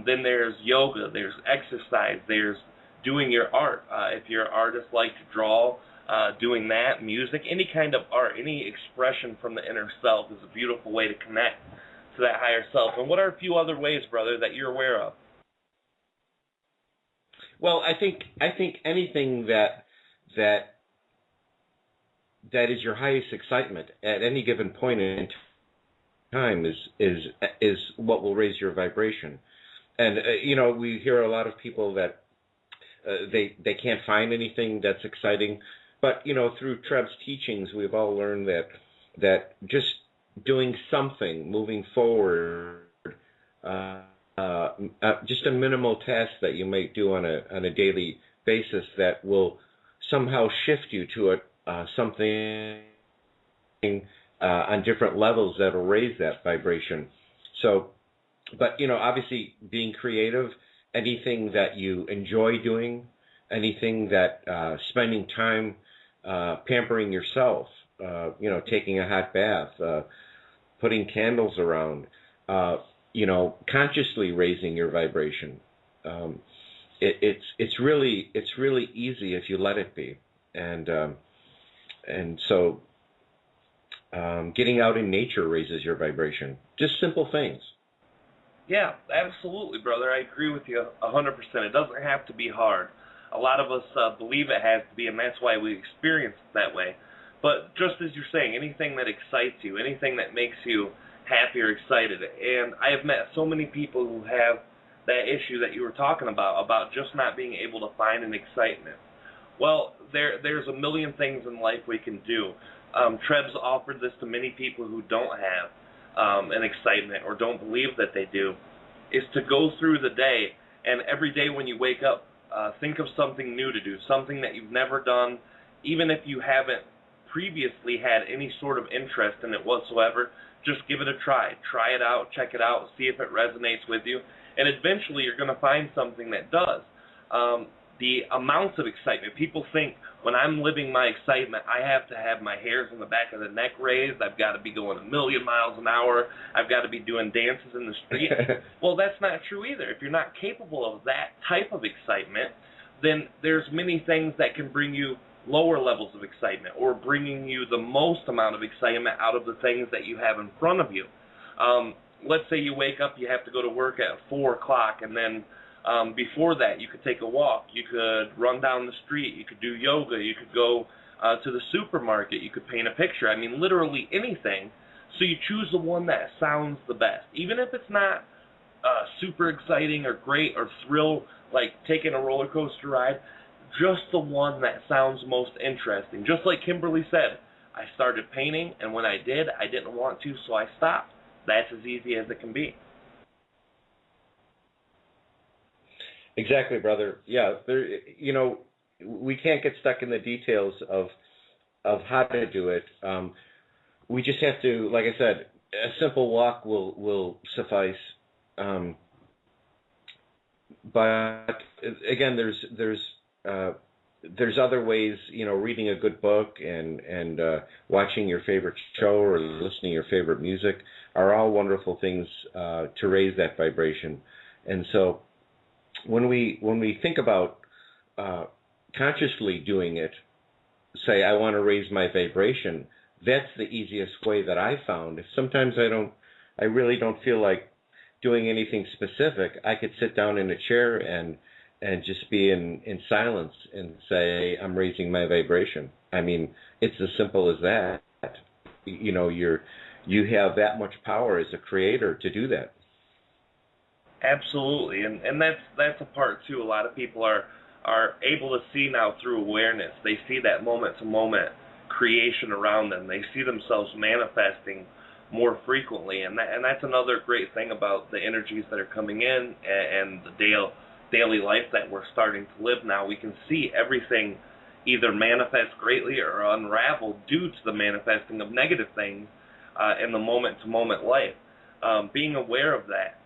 then there's yoga, there's exercise, there's doing your art. If you're an artist, like to draw, doing that, music, any kind of art, any expression from the inner self is a beautiful way to connect to that higher self. And what are a few other ways, brother, that you're aware of? Well, I think anything that is your highest excitement at any given point in time is what will raise your vibration. And we hear a lot of people that they can't find anything that's exciting, but through Treb's teachings, we've all learned that just doing something, moving forward, just a minimal task that you might do on a daily basis that will somehow shift you to something on different levels that will raise that vibration. So, but obviously being creative, anything that you enjoy doing, anything that spending time pampering yourself, taking a hot bath, putting candles around, consciously raising your vibration. It's really easy if you let it be, and so getting out in nature raises your vibration. Just simple things. Yeah, absolutely, brother. I agree with you 100%. It doesn't have to be hard. A lot of us believe it has to be, and that's why we experience it that way. But just as you're saying, anything that excites you, anything that makes you happy or excited. And I have met so many people who have that issue that you were talking about just not being able to find an excitement. Well, there's a million things in life we can do. Treb's offered this to many people who don't have an excitement or don't believe that they do, is to go through the day, and every day when you wake up, think of something new to do, something that you've never done, even if you haven't previously had any sort of interest in it whatsoever. Just give it a try. Try it out, check it out, see if it resonates with you, and eventually you're going to find something that does. The amounts of excitement, people think when I'm living my excitement, I have to have my hairs on the back of the neck raised, I've got to be going 1,000,000 miles an hour, I've got to be doing dances in the street. Well, that's not true either. If you're not capable of that type of excitement, then there's many things that can bring you lower levels of excitement or bringing you the most amount of excitement out of the things that you have in front of you. Let's say you wake up, you have to go to work at 4 o'clock, and then before that you could take a walk, you could run down the street, you could do yoga, you could go to the supermarket, you could paint a picture. I mean, literally anything. So you choose the one that sounds the best. Even if it's not super exciting or great or thrill, like taking a roller coaster ride, just the one that sounds most interesting. Just like Kimberly said, I started painting, and when I did, I didn't want to, so I stopped. That's as easy as it can be. Exactly, brother. Yeah, we can't get stuck in the details of how to do it. We just have to, like I said, a simple walk will suffice. But again, there's other ways. Reading a good book and watching your favorite show or listening to your favorite music are all wonderful things to raise that vibration. And so when we think about consciously doing it, say I want to raise my vibration, that's the easiest way that I found. If sometimes I really don't feel like doing anything specific, I could sit down in a chair and just be in silence and say I'm raising my vibration. I mean, it's as simple as that. You have that much power as a creator to do that. Absolutely, and that's a part too. A lot of people are able to see now through awareness. They see that moment-to-moment creation around them. They see themselves manifesting more frequently, and that's another great thing about the energies that are coming in and the daily life that we're starting to live now. We can see everything either manifest greatly or unravel due to the manifesting of negative things in the moment-to-moment life. Being aware of that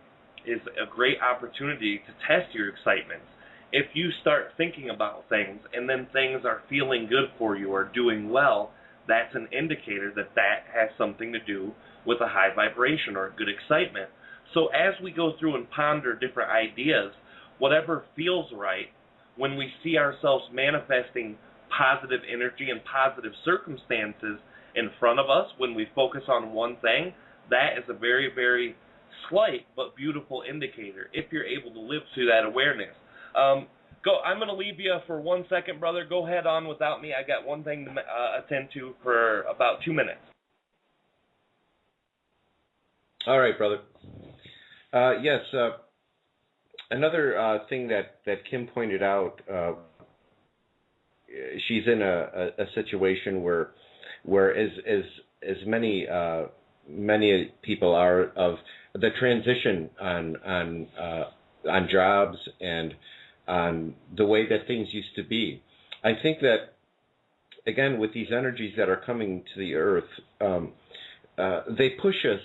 is a great opportunity to test your excitements if you start thinking about things and then things are feeling good for you or doing well, that's an indicator that that has something to do with a high vibration or a good excitement. So as we go through and ponder different ideas, whatever feels right, when we see ourselves manifesting positive energy and positive circumstances in front of us, when we focus on one thing, that is a very, very slight but beautiful indicator if you're able to live through that awareness. I'm going to leave you for 1 second, brother. Go ahead on without me. I got one thing to attend to for about 2 minutes. All right, brother. Yes, another thing that Kim pointed out, she's in a situation where as many people are of the transition on jobs and on the way that things used to be. I think that, again, with these energies that are coming to the earth, they push us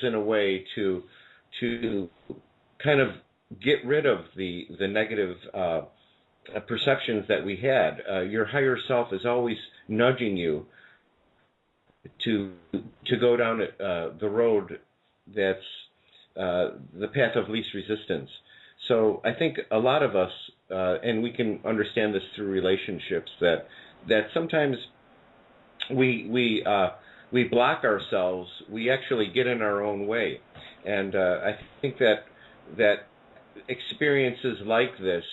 in a way to kind of get rid of the negative perceptions that we had. Your higher self is always nudging you to go down the road that's the path of least resistance. So I think a lot of us, and we can understand this through relationships, that sometimes we block ourselves. We actually get in our own way, and I think that experiences like this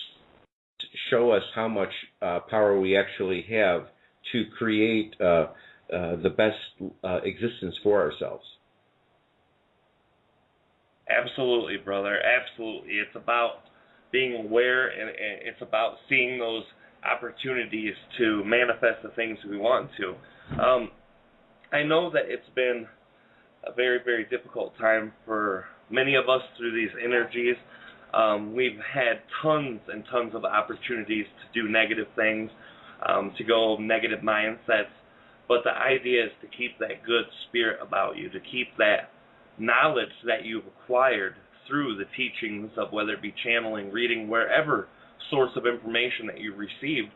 show us how much power we actually have to create the best existence for ourselves. Absolutely, brother. Absolutely. It's about being aware, and it's about seeing those opportunities to manifest the things we want to. I know that it's been a very, very difficult time for many of us through these energies. We've had tons and tons of opportunities to do negative things, to go negative mindsets, but the idea is to keep that good spirit about you, to keep that knowledge that you've acquired through the teachings of whether it be channeling, reading, wherever source of information that you received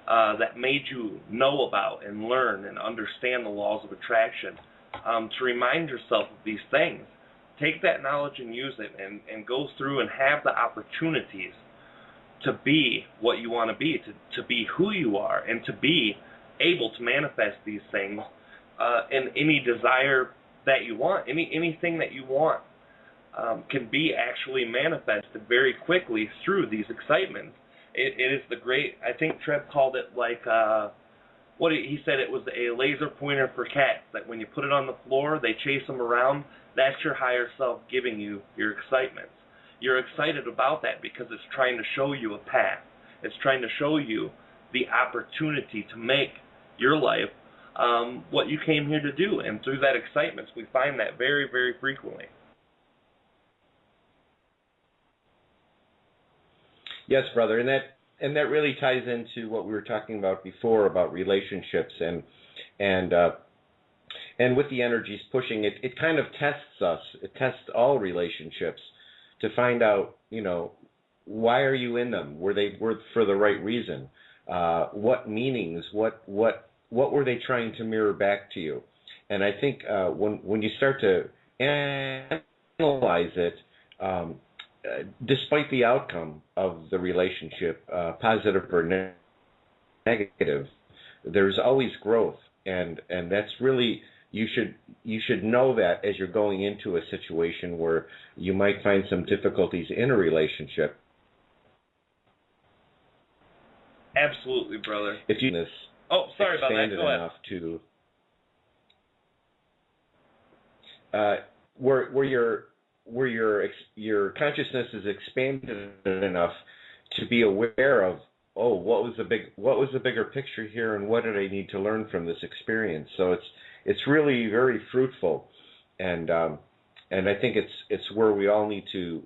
that made you know about and learn and understand the laws of attraction, to remind yourself of these things. Take that knowledge and use it, and go through and have the opportunities to be what you want to be who you are, and to be able to manifest these things in any desire that you want. Anything that you want can be actually manifested very quickly through these excitements. It is the great, I think Treb called it like, he said it was a laser pointer for cats, that when you put it on the floor, they chase them around. That's your higher self giving you your excitements. You're excited about that because it's trying to show you a path. It's trying to show you the opportunity to make your life what you came here to do. And through that excitement, we find that very, very frequently. Yes, brother, and that really ties into what we were talking about before about relationships and with the energies pushing it. It kind of tests us. It tests all relationships to find out, why are you in them? Were they for the right reason? What meanings? What were they trying to mirror back to you? And I think when you start to analyze it, despite the outcome of the relationship, positive or negative, there's always growth, and that's really, you should know that as you're going into a situation where you might find some difficulties in a relationship. Absolutely, brother. If you sorry about that. Go ahead. Enough to where your consciousness is expanded enough to be aware of, what was the bigger picture here, and what did I need to learn from this experience? So it's really very fruitful, and I think it's where we all need to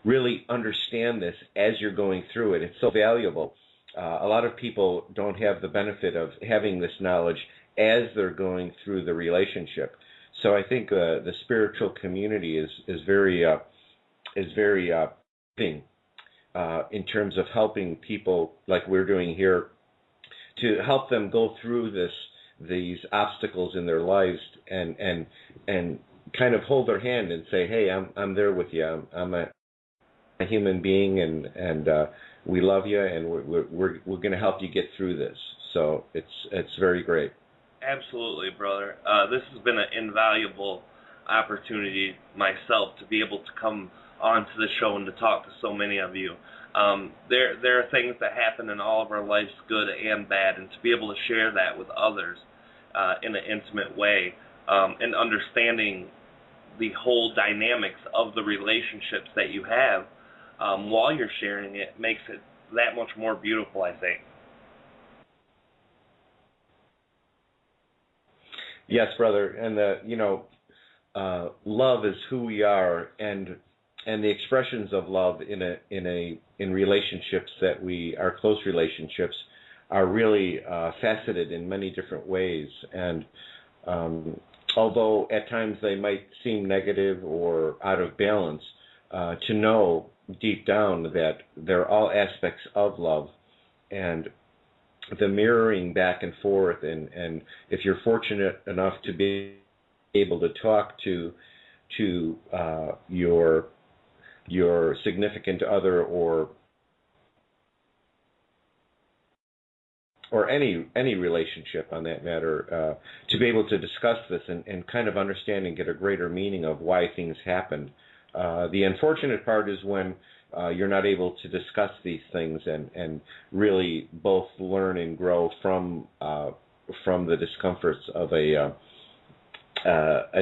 really understand this as you're going through it. It's so valuable. A lot of people don't have the benefit of having this knowledge as they're going through the relationship. So I think the spiritual community is very giving in terms of helping people like we're doing here to help them go through these obstacles in their lives and kind of hold their hand and say, hey, I'm there with you. I'm a human being and we love you and we're going to help you get through this. So it's very great. Absolutely, brother. This has been an invaluable opportunity myself to be able to come onto the show and to talk to so many of you. There are things that happen in all of our lives, good and bad, and to be able to share that with others in an intimate way and understanding the whole dynamics of the relationships that you have while you're sharing it makes it that much more beautiful, I think. Yes, brother, and love is who we are, and the expressions of love in relationships that our close relationships are really faceted in many different ways. And although at times they might seem negative or out of balance, to know deep down that they're all aspects of love, and the mirroring back and forth, and if you're fortunate enough to be able to talk to your significant other or any relationship on that matter, to be able to discuss this and kind of understand and get a greater meaning of why things happened. The unfortunate part is when you're not able to discuss these things and really both learn and grow from the discomforts of a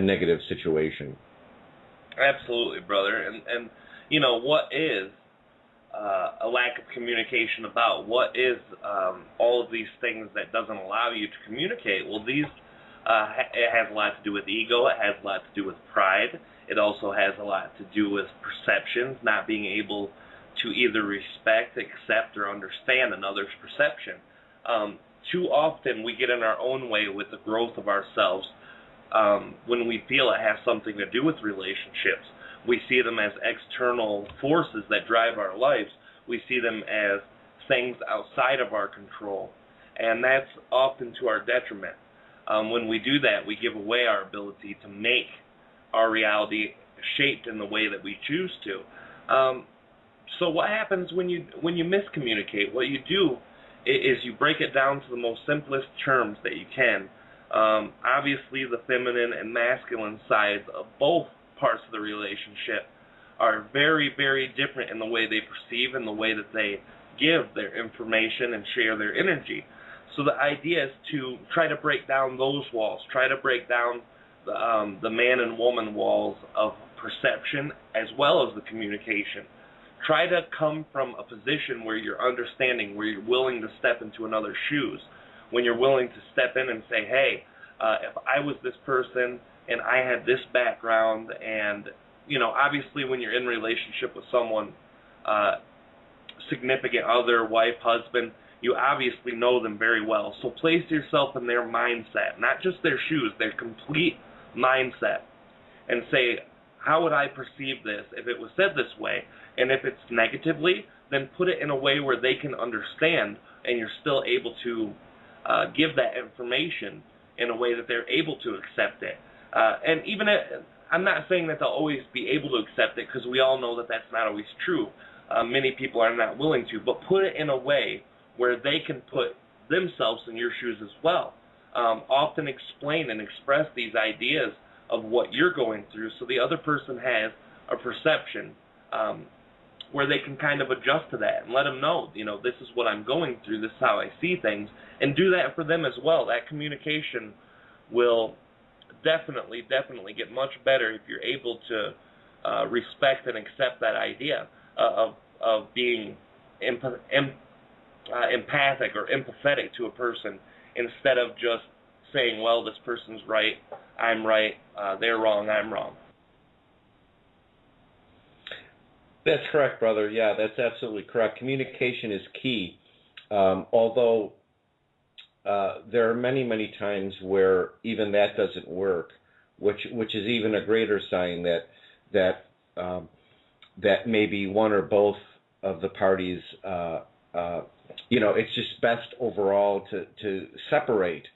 negative situation. Absolutely, brother. And what is a lack of communication about? What is all of these things that doesn't allow you to communicate? Well, it has a lot to do with ego. It has a lot to do with pride. It also has a lot to do with perceptions, not being able to either respect, accept, or understand another's perception. Too often we get in our own way with the growth of ourselves when we feel it has something to do with relationships. We see them as external forces that drive our lives. We see them as things outside of our control, and that's often to our detriment. When we do that, we give away our ability to make our reality shaped in the way that we choose to. So what happens when you miscommunicate? What you do is you break it down to the most simplest terms that you can. Obviously, the feminine and masculine sides of both parts of the relationship are very, very different in the way they perceive and the way that they give their information and share their energy. So the idea is to try to break down those walls, try to break down the man and woman walls of perception as well as the communication. Try to come from a position where you're understanding, where you're willing to step into another's shoes, when you're willing to step in and say, hey, if I was this person and I had this background, and, obviously when you're in relationship with someone, significant other, wife, husband, you obviously know them very well. So place yourself in their mindset, not just their shoes, their complete mindset, and say, how would I perceive this if it was said this way? And if it's negatively, then put it in a way where they can understand and you're still able to give that information in a way that they're able to accept it. And even I'm not saying that they'll always be able to accept it, because we all know that that's not always true. Many people are not willing to, but put it in a way where they can put themselves in your shoes as well. Often explain and express these ideas of what you're going through so the other person has a perception where they can kind of adjust to that and let them know, this is what I'm going through, this is how I see things, and do that for them as well. That communication will definitely get much better if you're able to respect and accept that idea of being empathic or empathetic to a person, instead of just saying, well, this person's right, I'm right, they're wrong, I'm wrong. That's correct, brother. Yeah, that's absolutely correct. Communication is key, although there are many, many times where even that doesn't work, which is even a greater sign that maybe one or both of the parties, it's just best overall to separate,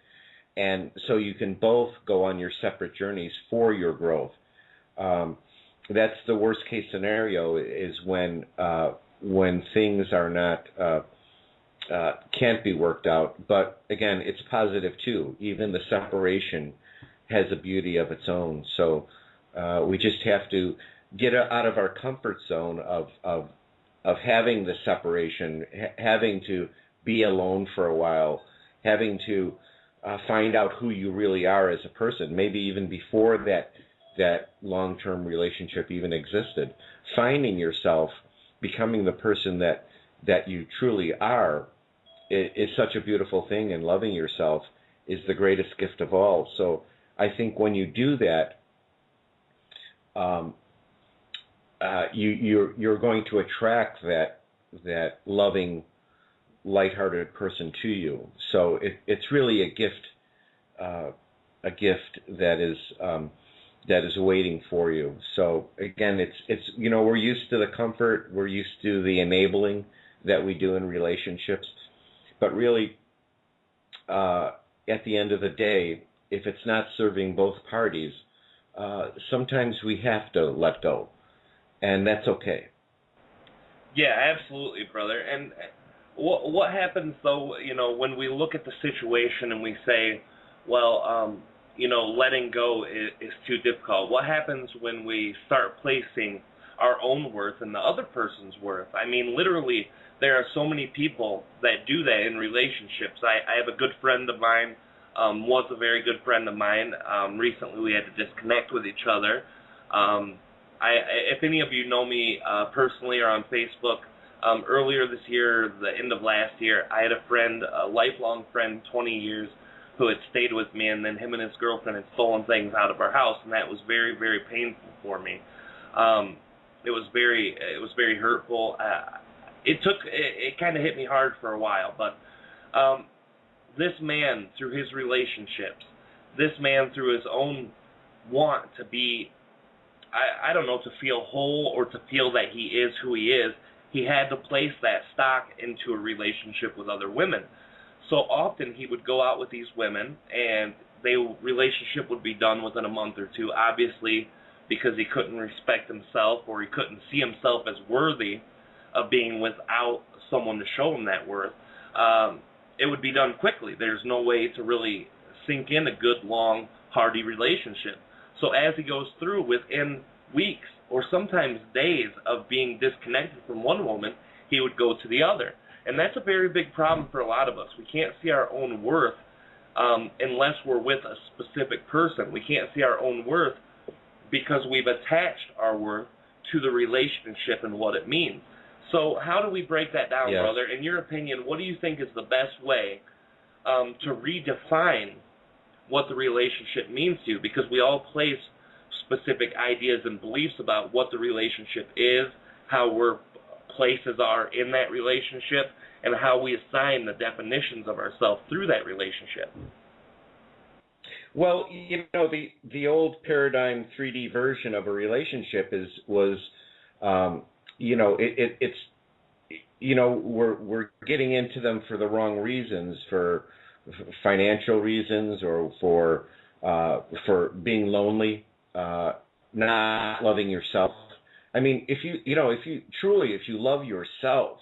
and so you can both go on your separate journeys for your growth. That's the worst case scenario, is when things are not can't be worked out. But again, it's positive too. Even the separation has a beauty of its own. So we just have to get out of our comfort zone of having the separation, having to be alone for a while, having to find out who you really are as a person, maybe even before that long-term relationship even existed. Finding yourself, becoming the person that you truly are, is such a beautiful thing, and loving yourself is the greatest gift of all. So I think when you do that, you're going to attract that loving, lighthearted person to you. So it's really a gift that is waiting for you. So again, it's we're used to the comfort, we're used to the enabling that we do in relationships, but really, at the end of the day, if it's not serving both parties, sometimes we have to let go, and that's okay. Yeah, absolutely, brother. And what happens though, when we look at the situation and we say, well, letting go is too difficult? What happens when we start placing our own worth in the other person's worth? I mean, literally, there are so many people that do that in relationships. I have a good friend of mine, was a very good friend of mine. Recently, we had to disconnect with each other. If any of you know me personally or on Facebook, earlier this year, the end of last year, I had a friend, a lifelong friend, 20 years, who had stayed with me, and then him and his girlfriend had stolen things out of our house, and that was very, very painful for me. It was very hurtful. It kind of hit me hard for a while, but this man, through his relationships, this man through his own want to be, I don't know, to feel whole or to feel that he is who he is, he had to place that stock into a relationship with other women. So often he would go out with these women, and the relationship would be done within a month or two, obviously because he couldn't respect himself, or he couldn't see himself as worthy of being without someone to show him that worth. It would be done quickly. There's no way to really sink in a good, long, hearty relationship. So as he goes through, within weeks or sometimes days of being disconnected from one woman, he would go to the other. And that's a very big problem for a lot of us. We can't see our own worth unless we're with a specific person. We can't see our own worth because we've attached our worth to the relationship and what it means. So how do we break that down, Yes. brother? In your opinion, what do you think is the best way to redefine what the relationship means to you? Because we all place specific ideas and beliefs about what the relationship is, how our places are in that relationship, and how we assign the definitions of ourselves through that relationship. Well, the old paradigm 3D version of a relationship we're getting into them for the wrong reasons, for financial reasons, or for being lonely, not loving yourself. I mean, if you love yourself,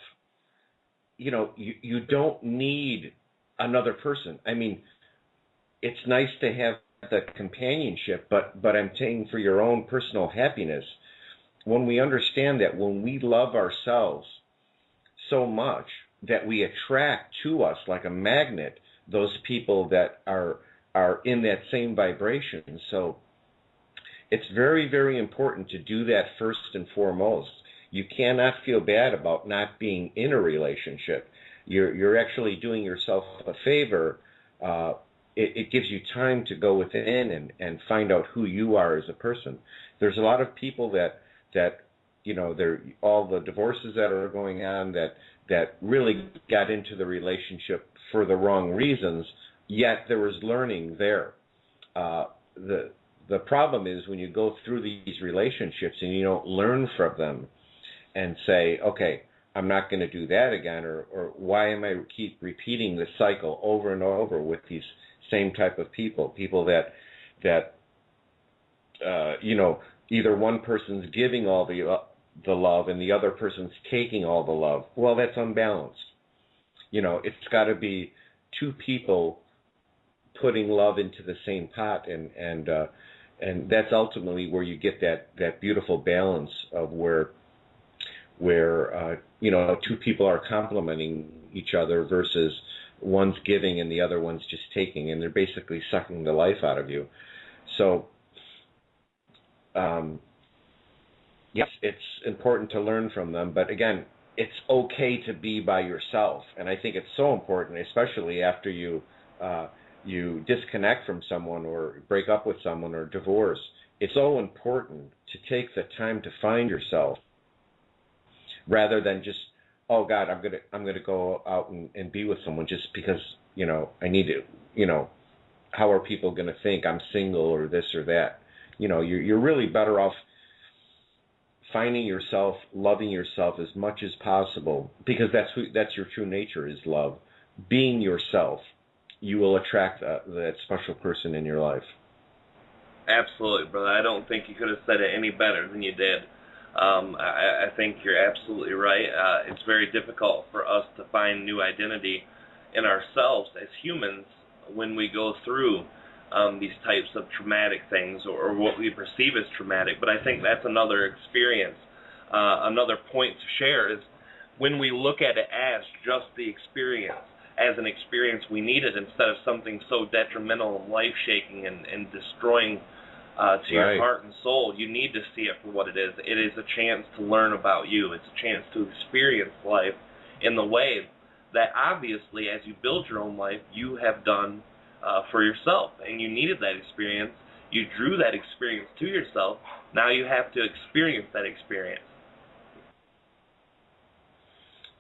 you don't need another person. I mean, it's nice to have the companionship, but I'm saying for your own personal happiness, when we understand that when we love ourselves so much that we attract to us like a magnet those people that are in that same vibration. So it's very, very important to do that first and foremost. You cannot feel bad about not being in a relationship. You're actually doing yourself a favor. It gives you time to go within and find out who you are as a person. There's a lot of people that all the divorces that are going on that really got into the relationship for the wrong reasons, yet there was learning there. The the problem is when you go through these relationships and you don't learn from them and say, okay, I'm not going to do that again, or why am I keep repeating this cycle over and over with these same type of people that either one person's giving all the love and the other person's taking all the love. Well, that's unbalanced. It's got to be two people putting love into the same pot, and that's ultimately where you get that beautiful balance of where two people are complementing each other versus one's giving and the other one's just taking, and they're basically sucking the life out of you. So, yes, it's important to learn from them, but again, it's okay to be by yourself, and I think it's so important, especially after you disconnect from someone or break up with someone or divorce. It's so important to take the time to find yourself, rather than just, oh God, I'm gonna go out and be with someone just because I need to. How are people gonna think I'm single or this or that? You're really better off finding yourself, loving yourself as much as possible, because that's your true nature, is love. Being yourself, you will attract that special person in your life. Absolutely, brother. I don't think you could have said it any better than you did. I think you're absolutely right. It's very difficult for us to find new identity in ourselves as humans when we go through these types of traumatic things, or what we perceive as traumatic. But I think that's another experience. Another point to share is when we look at it as just the experience, as an experience we needed, instead of something so detrimental and life-shaking and destroying to your heart and soul. You need to see it for what it is. It is a chance to learn about you. It's a chance to experience life in the way that obviously, as you build your own life, you have done for yourself, and you needed that experience. You drew that experience to yourself. Now you have to experience that experience.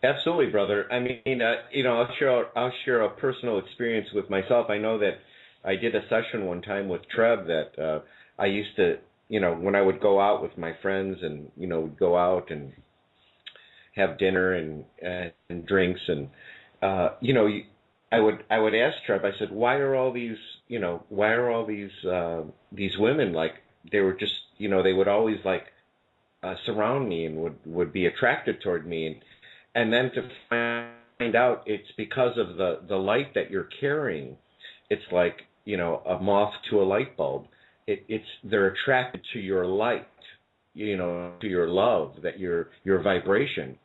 Absolutely, brother. I mean, I'll share a personal experience with myself. I know that I did a session one time with Treb that I used to, when I would go out with my friends and, would go out and have dinner and drinks and, I would ask Treb, I said, why are all these women, like, they were just, they would always surround me and would be attracted toward me, and then to find out it's because of the light that you're carrying. It's like, a moth to a light bulb. They're attracted to your light, to your love, that your vibration.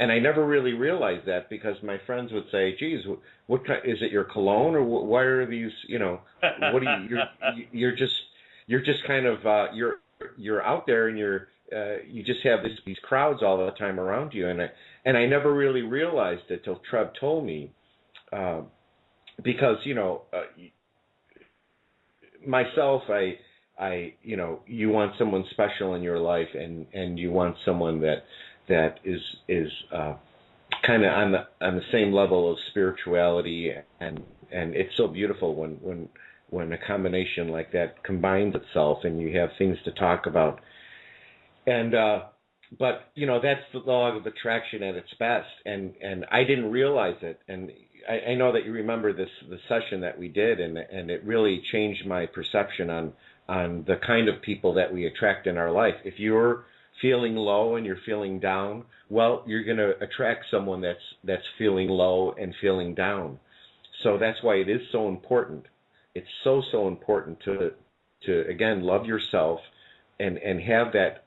And I never really realized that, because my friends would say, "Geez, what kind, is it your cologne, or why are these? What do you're just kind of you're out there, and you just have these crowds all the time around you." And I never really realized it till Treb told me, because myself, I you want someone special in your life, and you want someone that is kind of on the same level of spirituality, and it's so beautiful when a combination like that combines itself and you have things to talk about. And but that's the law of attraction at its best, and I didn't realize it. And I know that you remember the session that we did, and it really changed my perception on the kind of people that we attract in our life. If you're feeling low and you're feeling down, well, you're going to attract someone that's feeling low and feeling down. So that's why it is so important. It's so important to again, love yourself and have that,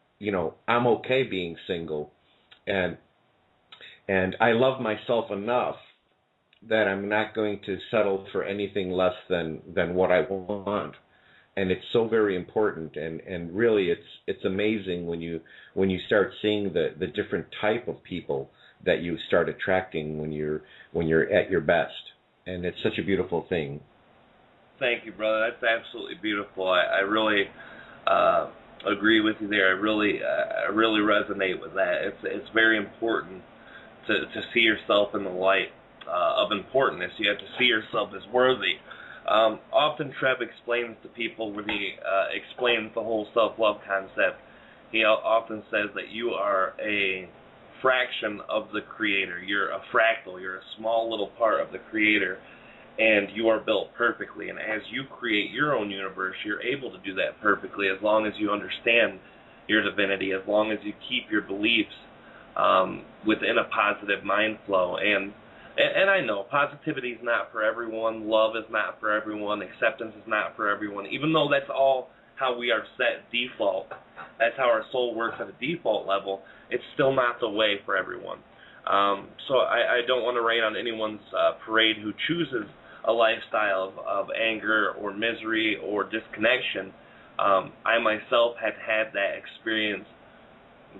I'm okay being single, and I love myself enough that I'm not going to settle for anything less than what I want. And it's so very important, and really it's amazing when you start seeing the different type of people that you start attracting when you're at your best, and it's such a beautiful thing. Thank you, brother. That's absolutely beautiful. I really agree with you there. I really resonate with that. It's very important to see yourself in the light of importance. You have to see yourself as worthy Often Treb explains to people when he explains the whole self-love concept, he often says that you are a fraction of the Creator. You're a fractal. You're a small little part of the Creator, and you are built perfectly. And as you create your own universe, you're able to do that perfectly as long as you understand your divinity, as long as you keep your beliefs within a positive mind flow. And I know positivity is not for everyone, love is not for everyone, acceptance is not for everyone, even though that's all how we are set default. That's how our soul works at a default level. It's still not the way for everyone. So I don't want to rain on anyone's parade who chooses a lifestyle of anger or misery or disconnection. I myself had that experience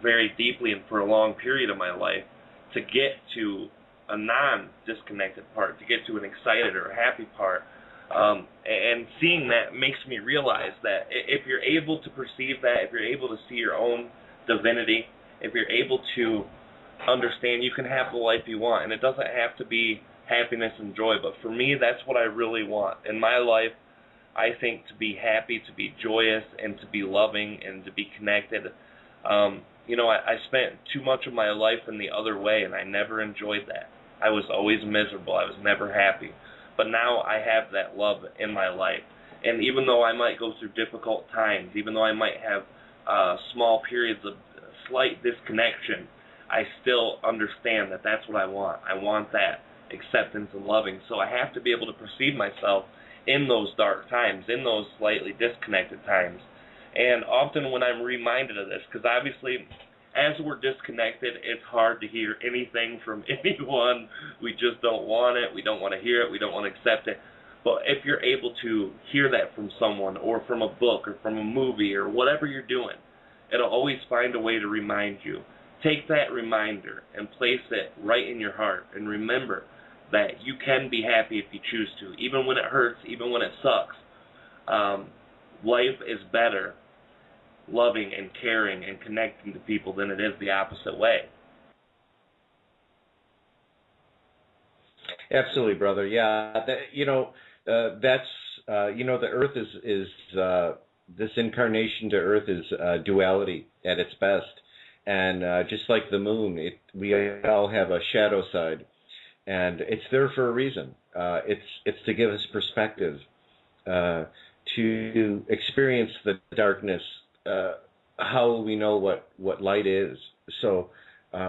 very deeply and for a long period of my life. To get to a non-disconnected part, to get to an excited or happy part, and seeing that makes me realize that if you're able to perceive that, if you're able to see your own divinity, if you're able to understand, you can have the life you want, and it doesn't have to be happiness and joy, but for me, that's what I really want. In my life, I think to be happy, to be joyous, and to be loving, and to be connected. I spent too much of my life in the other way, and I never enjoyed that. I was always miserable. I was never happy. But now I have that love in my life. And even though I might go through difficult times, even though I might have small periods of slight disconnection, I still understand that that's what I want. I want that acceptance and loving. So I have to be able to perceive myself in those dark times, in those slightly disconnected times. And often when I'm reminded of this, because obviously as we're disconnected, it's hard to hear anything from anyone. We just don't want it. We don't want to hear it. We don't want to accept it. But if you're able to hear that from someone or from a book or from a movie or whatever you're doing, it'll always find a way to remind you. Take that reminder and place it right in your heart, and remember that you can be happy if you choose to, even when it hurts, even when it sucks. Life is better loving and caring and connecting to people than it is the opposite way. Absolutely, brother. Yeah, that's the Earth is this incarnation to Earth is duality at its best, and just like the moon, we all have a shadow side, and it's there for a reason. It's to give us perspective, to experience the darkness. How will we know what light is? So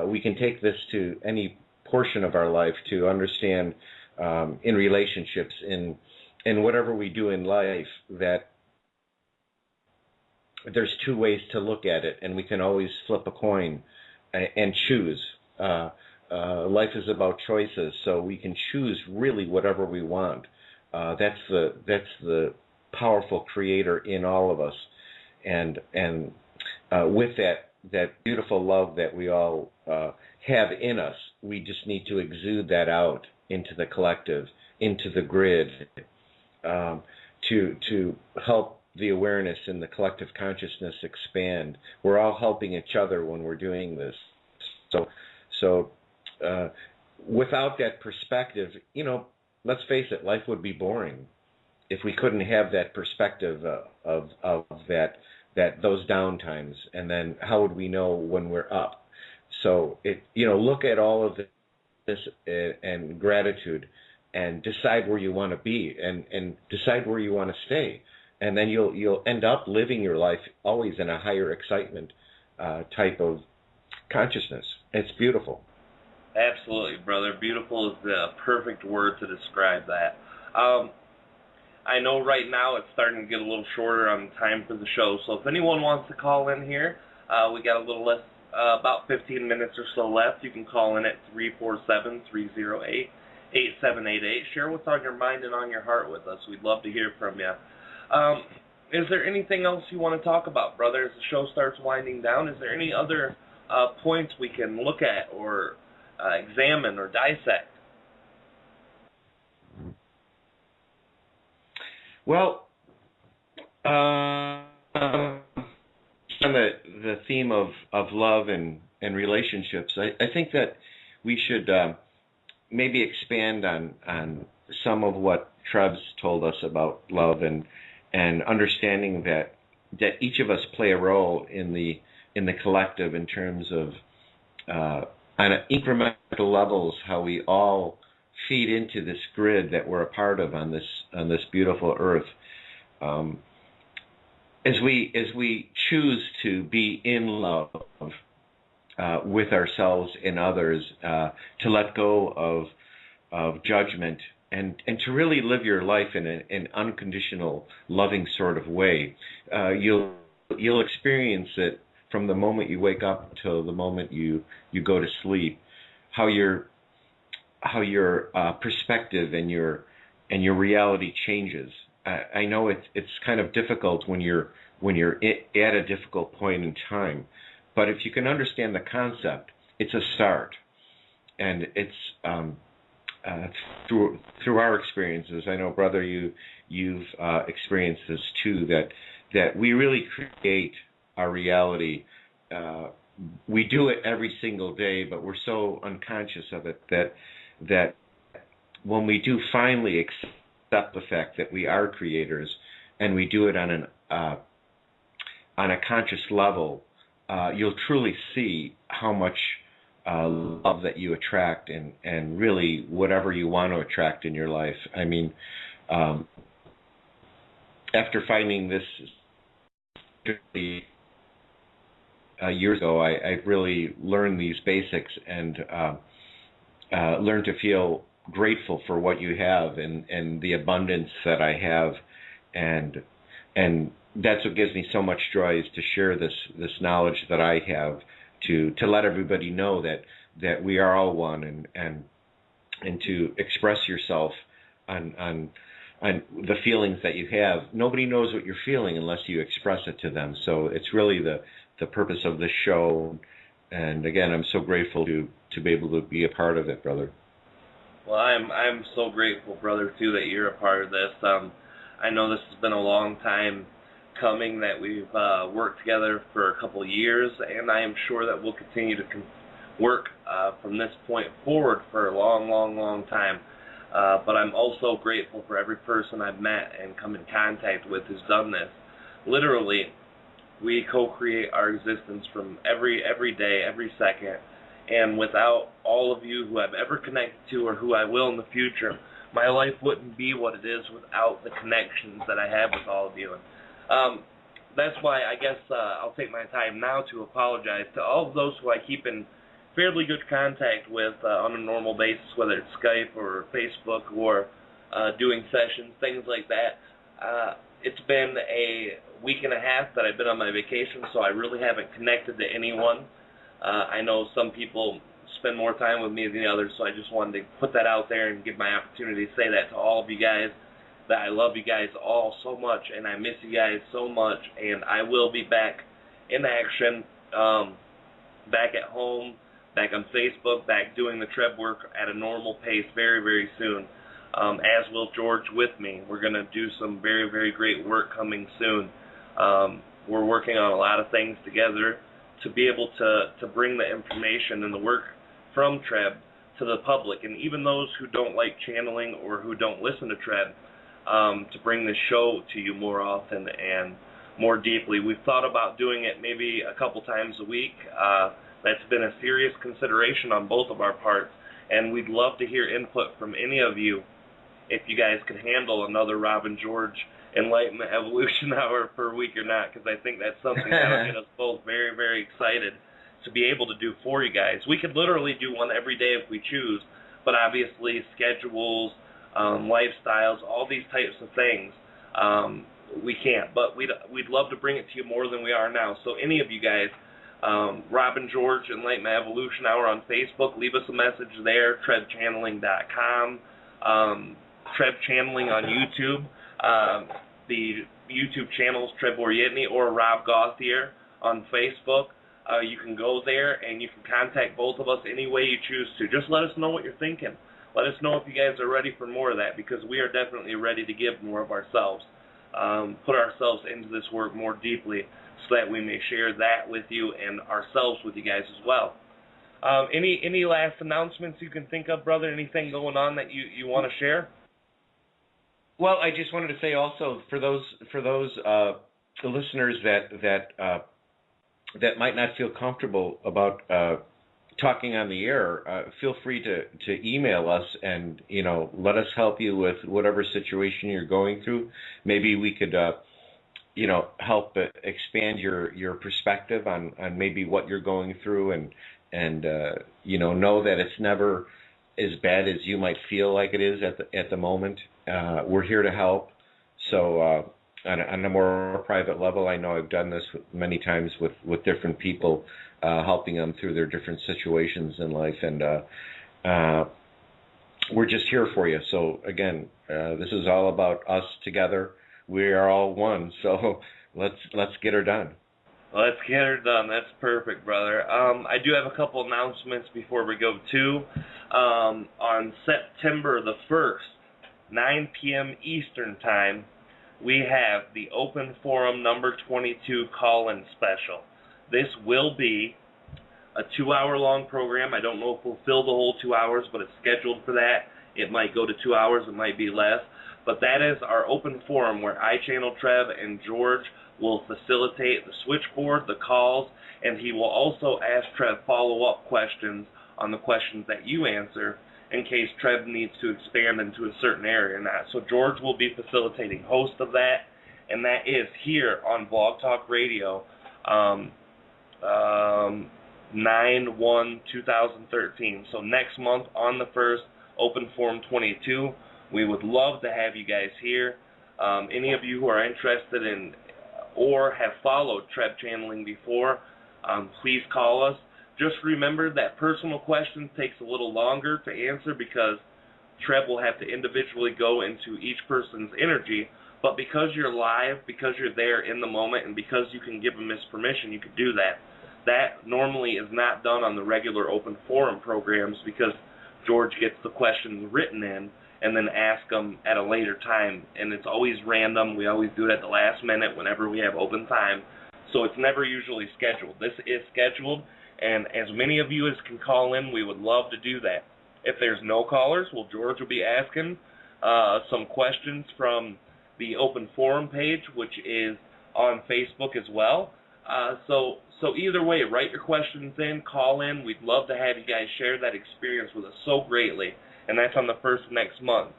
we can take this to any portion of our life to understand in relationships, in whatever we do in life, that there's two ways to look at it, and we can always flip a coin and choose. Life is about choices, so we can choose really whatever we want. That's the powerful Creator in all of us. And with that beautiful love that we all have in us, we just need to exude that out into the collective, into the grid, to help the awareness in the collective consciousness expand. We're all helping each other when we're doing this. So without that perspective, let's face it, life would be boring if we couldn't have that perspective of those down times, and then how would we know when we're up? So look at all of this and gratitude, and decide where you want to be, and decide where you want to stay, and then you'll end up living your life always in a higher excitement type of consciousness. It's beautiful. Absolutely, brother. Beautiful is the perfect word to describe that. I know right now it's starting to get a little shorter on time for the show, so if anyone wants to call in here, we got a little less, about 15 minutes or so left. You can call in at 347-308-8788. Share what's on your mind and on your heart with us. We'd love to hear from you. Is there anything else you want to talk about, brother, as the show starts winding down? Is there any other points we can look at or examine or dissect? Well, on the theme of love and relationships, I think that we should maybe expand on some of what Treb's told us about love, and understanding that each of us play a role in the collective in terms of on incremental levels, how we all feed into this grid that we're a part of on this beautiful earth. As we choose to be in love with ourselves and others, to let go of judgment, and to really live your life in an unconditional, loving sort of way, you'll experience it from the moment you wake up till the moment you go to sleep. How your perspective and your reality changes. I know it's kind of difficult when you're at a difficult point in time, but if you can understand the concept, it's a start, and it's through our experiences. I know, brother, you've experienced this too. That we really create our reality. We do it every single day, but we're so unconscious of it that when we do finally accept the fact that we are creators, and we do it on a conscious level, you'll truly see how much love that you attract, and really whatever you want to attract in your life. I mean, after finding this years ago, I really learned these basics, and learned to feel grateful for what you have, and the abundance that I have, and that's what gives me so much joy, is to share this knowledge that I have, to let everybody know that we are all one, and to express yourself on the feelings that you have. Nobody knows what you're feeling unless you express it to them. So it's really the purpose of this show. And again, I'm so grateful to be able to be a part of it, brother. Well, I'm so grateful, brother, too, that you're a part of this. I know this has been a long time coming, that we've worked together for a couple of years, and I am sure that we'll continue to work from this point forward for a long, long, long time. But I'm also grateful for every person I've met and come in contact with who's done this. Literally, we co-create our existence from every day, every second. And without all of you who I've ever connected to, or who I will in the future, my life wouldn't be what it is without the connections that I have with all of you. That's why I guess I'll take my time now to apologize to all of those who I keep in fairly good contact with on a normal basis, whether it's Skype or Facebook or doing sessions, things like that. It's been a week and a half that I've been on my vacation, so I really haven't connected to anyone. I know some people spend more time with me than others, so I just wanted to put that out there and give my opportunity to say that to all of you guys, that I love you guys all so much, and I miss you guys so much, and I will be back in action, back at home, back on Facebook, back doing the Treb work at a normal pace very, very soon, as will George with me. We're going to do some very, very great work coming soon. We're working on a lot of things together to be able to bring the information and the work from Treb to the public, and even those who don't like channeling or who don't listen to Treb, to bring this show to you more often and more deeply. We've thought about doing it maybe a couple times a week. That's been a serious consideration on both of our parts, and we'd love to hear input from any of you if you guys could handle another Rob and George Enlightenment Evolution Hour per week or not, because I think that's something that will get us both very, very excited to be able to do for you guys. We could literally do one every day if we choose, but obviously schedules, lifestyles, all these types of things, we can't. But we'd love to bring it to you more than we are now. So any of you guys, Rob and George Enlightenment Evolution Hour on Facebook, leave us a message there, TrebChanneling.com, Treb Channeling on YouTube. The YouTube channels Treb Orientny or Rob Gauthier on Facebook. You can go there and you can contact both of us any way you choose to. Just let us know what you're thinking. Let us know if you guys are ready for more of that, because we are definitely ready to give more of ourselves. Put ourselves into this work more deeply so that we may share that with you and ourselves with you guys as well. Any last announcements you can think of, brother? Anything going on that you want to share? Well, I just wanted to say also for those listeners that might not feel comfortable about talking on the air, feel free to email us and let us help you with whatever situation you're going through. Maybe we could help expand your perspective on maybe what you're going through and know that it's never as bad as you might feel like it is at the moment. We're here to help. So on a more private level, I know I've done this many times with different people, helping them through their different situations in life, and we're just here for you. So again, this is all about us together. We are all one. So let's get her done. Let's get her done. That's perfect, brother. I do have a couple announcements before we go too. On September the 1st, 9 p.m. Eastern Time, we have the Open Forum number 22 call-in special. This will be a 2-hour-long program. I don't know if we'll fill the whole 2 hours, but it's scheduled for that. It might go to 2 hours. It might be less. But that is our Open Forum where I Channel Treb and George will facilitate the switchboard, the calls, and he will also ask Treb follow-up questions on the questions that you answer in case Treb needs to expand into a certain area or not. So George will be facilitating host of that, and that is here on Blog Talk Radio, 9/1/2013. So next month on the 1st, Open Forum 22. We would love to have you guys here. Any of you who are interested in or have followed Treb Channeling before, please call us. Just remember that personal questions takes a little longer to answer because Treb will have to individually go into each person's energy. But because you're live, because you're there in the moment, and because you can give him his permission, you can do that. That normally is not done on the regular Open Forum programs because George gets the questions written in and then ask them at a later time. And it's always random. We always do it at the last minute whenever we have open time. So it's never usually scheduled. This is scheduled, and as many of you as can call in, we would love to do that. If there's no callers, well, George will be asking some questions from the Open Forum page, which is on Facebook as well. So either way, write your questions in, call in. We'd love to have you guys share that experience with us so greatly, and that's on the 1st of next month.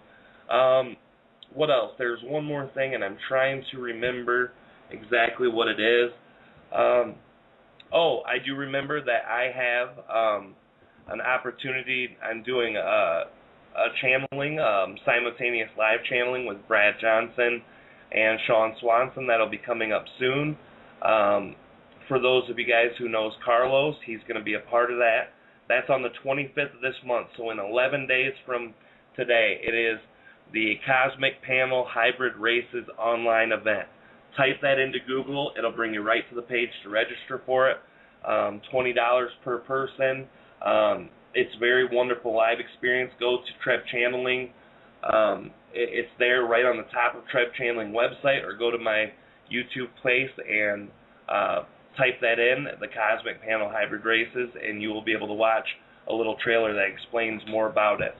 What else? There's one more thing, and I'm trying to remember exactly what it is. I do remember that I have an opportunity. I'm doing a channeling, simultaneous live channeling with Brad Johnson and Sean Swanson. That'll be coming up soon. For those of you guys who knows Carlos, he's going to be a part of that. That's on the 25th of this month, so in 11 days from today. It is the Cosmic Panel Hybrid Races online event. Type that into Google. It'll bring you right to the page to register for it. $20 per person. It's a very wonderful live experience. Go to Treb Channeling. It's there right on the top of Treb Channeling website, or go to my YouTube place and type that in, the Cosmic Panel Hybrid Races, and you will be able to watch a little trailer that explains more about it.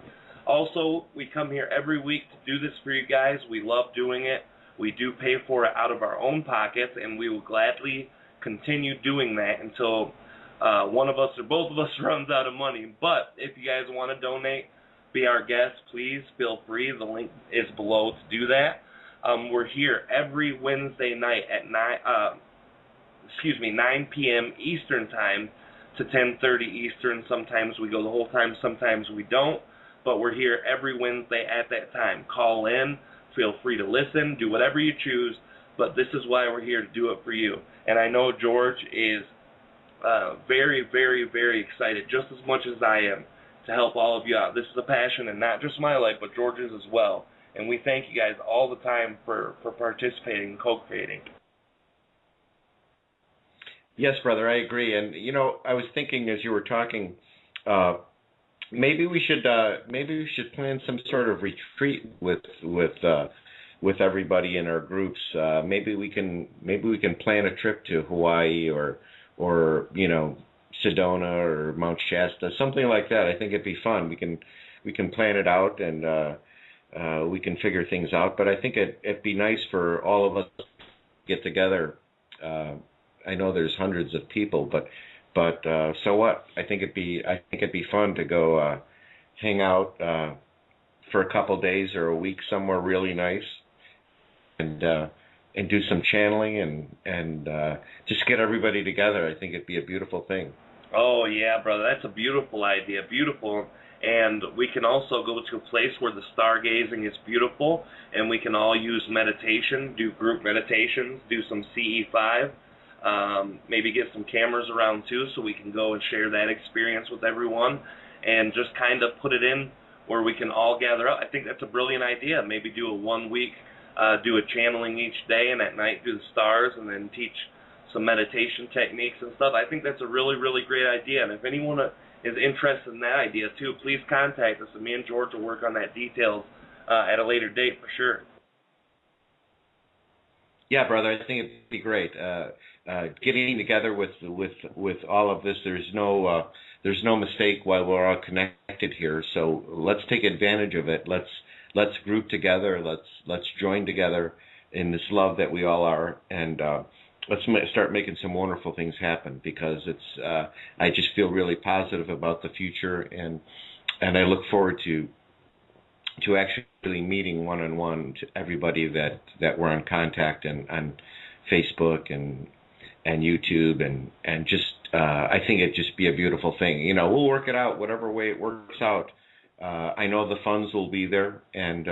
Also, we come here every week to do this for you guys. We love doing it. We do pay for it out of our own pockets, and we will gladly continue doing that until one of us or both of us runs out of money. But if you guys want to donate, be our guest, please feel free. The link is below to do that. We're here every Wednesday night at 9 p.m. Eastern Time to 10:30 Eastern. Sometimes we go the whole time, sometimes we don't. But we're here every Wednesday at that time. Call in. Feel free to listen. Do whatever you choose. But this is why we're here to do it for you. And I know George is very, very, very excited, just as much as I am, to help all of you out. This is a passion, and not just my life, but George's as well. And we thank you guys all the time for participating and co-creating. Yes, brother, I agree. And I was thinking as you were talking, maybe we should plan some sort of retreat with everybody in our groups. Maybe we can plan a trip to Hawaii or Sedona or Mount Shasta, something like that. I think it'd be fun. We can plan it out and we can figure things out. But I think it'd be nice for all of us to get together. I know there's hundreds of people, but so what? I think it'd be fun to go hang out for a couple days or a week somewhere really nice, and do some channeling and just get everybody together. I think it'd be a beautiful thing. Oh yeah, brother, that's a beautiful idea. Beautiful. And we can also go to a place where the stargazing is beautiful, and we can all use meditation, do group meditations, do some CE5, maybe get some cameras around too, so we can go and share that experience with everyone, and just kind of put it in where we can all gather up. I think that's a brilliant idea. Maybe do a 1 week, do a channeling each day, and at night do the stars, and then teach some meditation techniques and stuff. I think that's a really, really great idea. And if anyone is interested in that idea too, please contact us, and me and George will work on that details at a later date for sure. Yeah, brother, I think it'd be great. Getting together with all of this, there's no mistake why we're all connected here. So let's take advantage of it. Let's group together. Let's join together in this love that we all are, and let's start making some wonderful things happen, because it's I just feel really positive about the future, and I look forward to actually meeting one-on-one to everybody that we're in contact and on Facebook and YouTube, and just I think it'd just be a beautiful thing. You know, we'll work it out whatever way it works out. I know the funds will be there, and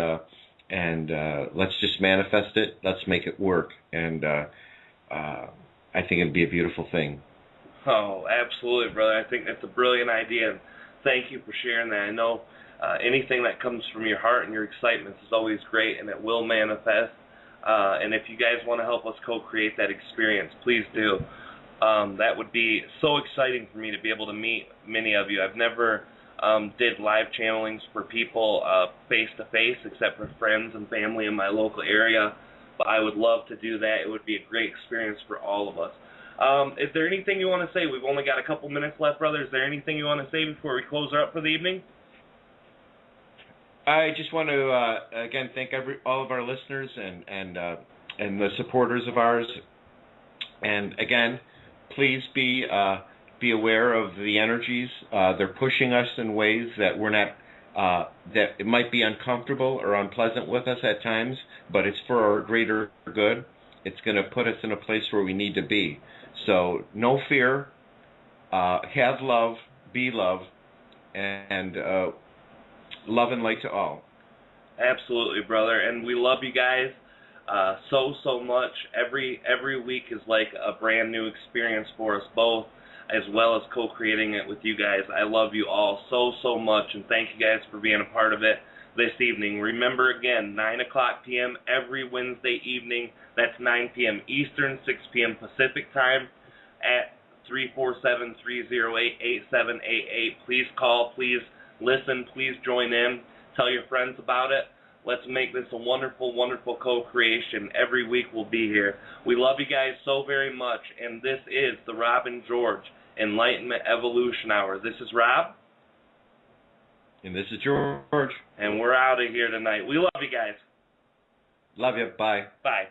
let's just manifest it. Let's make it work, and I think it'd be a beautiful thing. Oh, absolutely, brother. I think that's a brilliant idea. And thank you for sharing that. I know anything that comes from your heart and your excitement is always great, and it will manifest. And if you guys want to help us co-create that experience, please do. That would be so exciting for me to be able to meet many of you. I've never did live channelings for people face-to-face, except for friends and family in my local area. But I would love to do that. It would be a great experience for all of us. Is there anything you want to say? We've only got a couple minutes left, brother. Is there anything you want to say before we close her up for the evening? I just want to again thank all of our listeners and the supporters of ours. And again, please be aware of the energies. They're pushing us in ways that we're not. That it might be uncomfortable or unpleasant with us at times, but it's for our greater good. It's going to put us in a place where we need to be. So no fear, have love, be love, and love and light to all. Absolutely, brother. And we love you guys so much. Every week is like a brand new experience for us both, as well as co-creating it with you guys. I love you all so much, and thank you guys for being a part of it this evening. Remember, again, 9 o'clock p.m. every Wednesday evening. That's 9 p.m. Eastern, 6 p.m. Pacific time at 347-308-8788. Please call, please listen, please join in. Tell your friends about it. Let's make this a wonderful, wonderful co-creation. Every week we'll be here. We love you guys so very much, and this is the Rob and George Enlightenment Evolution Hour. This is Rob. And this is George. And we're out of here tonight. We love you guys. Love you. Bye. Bye.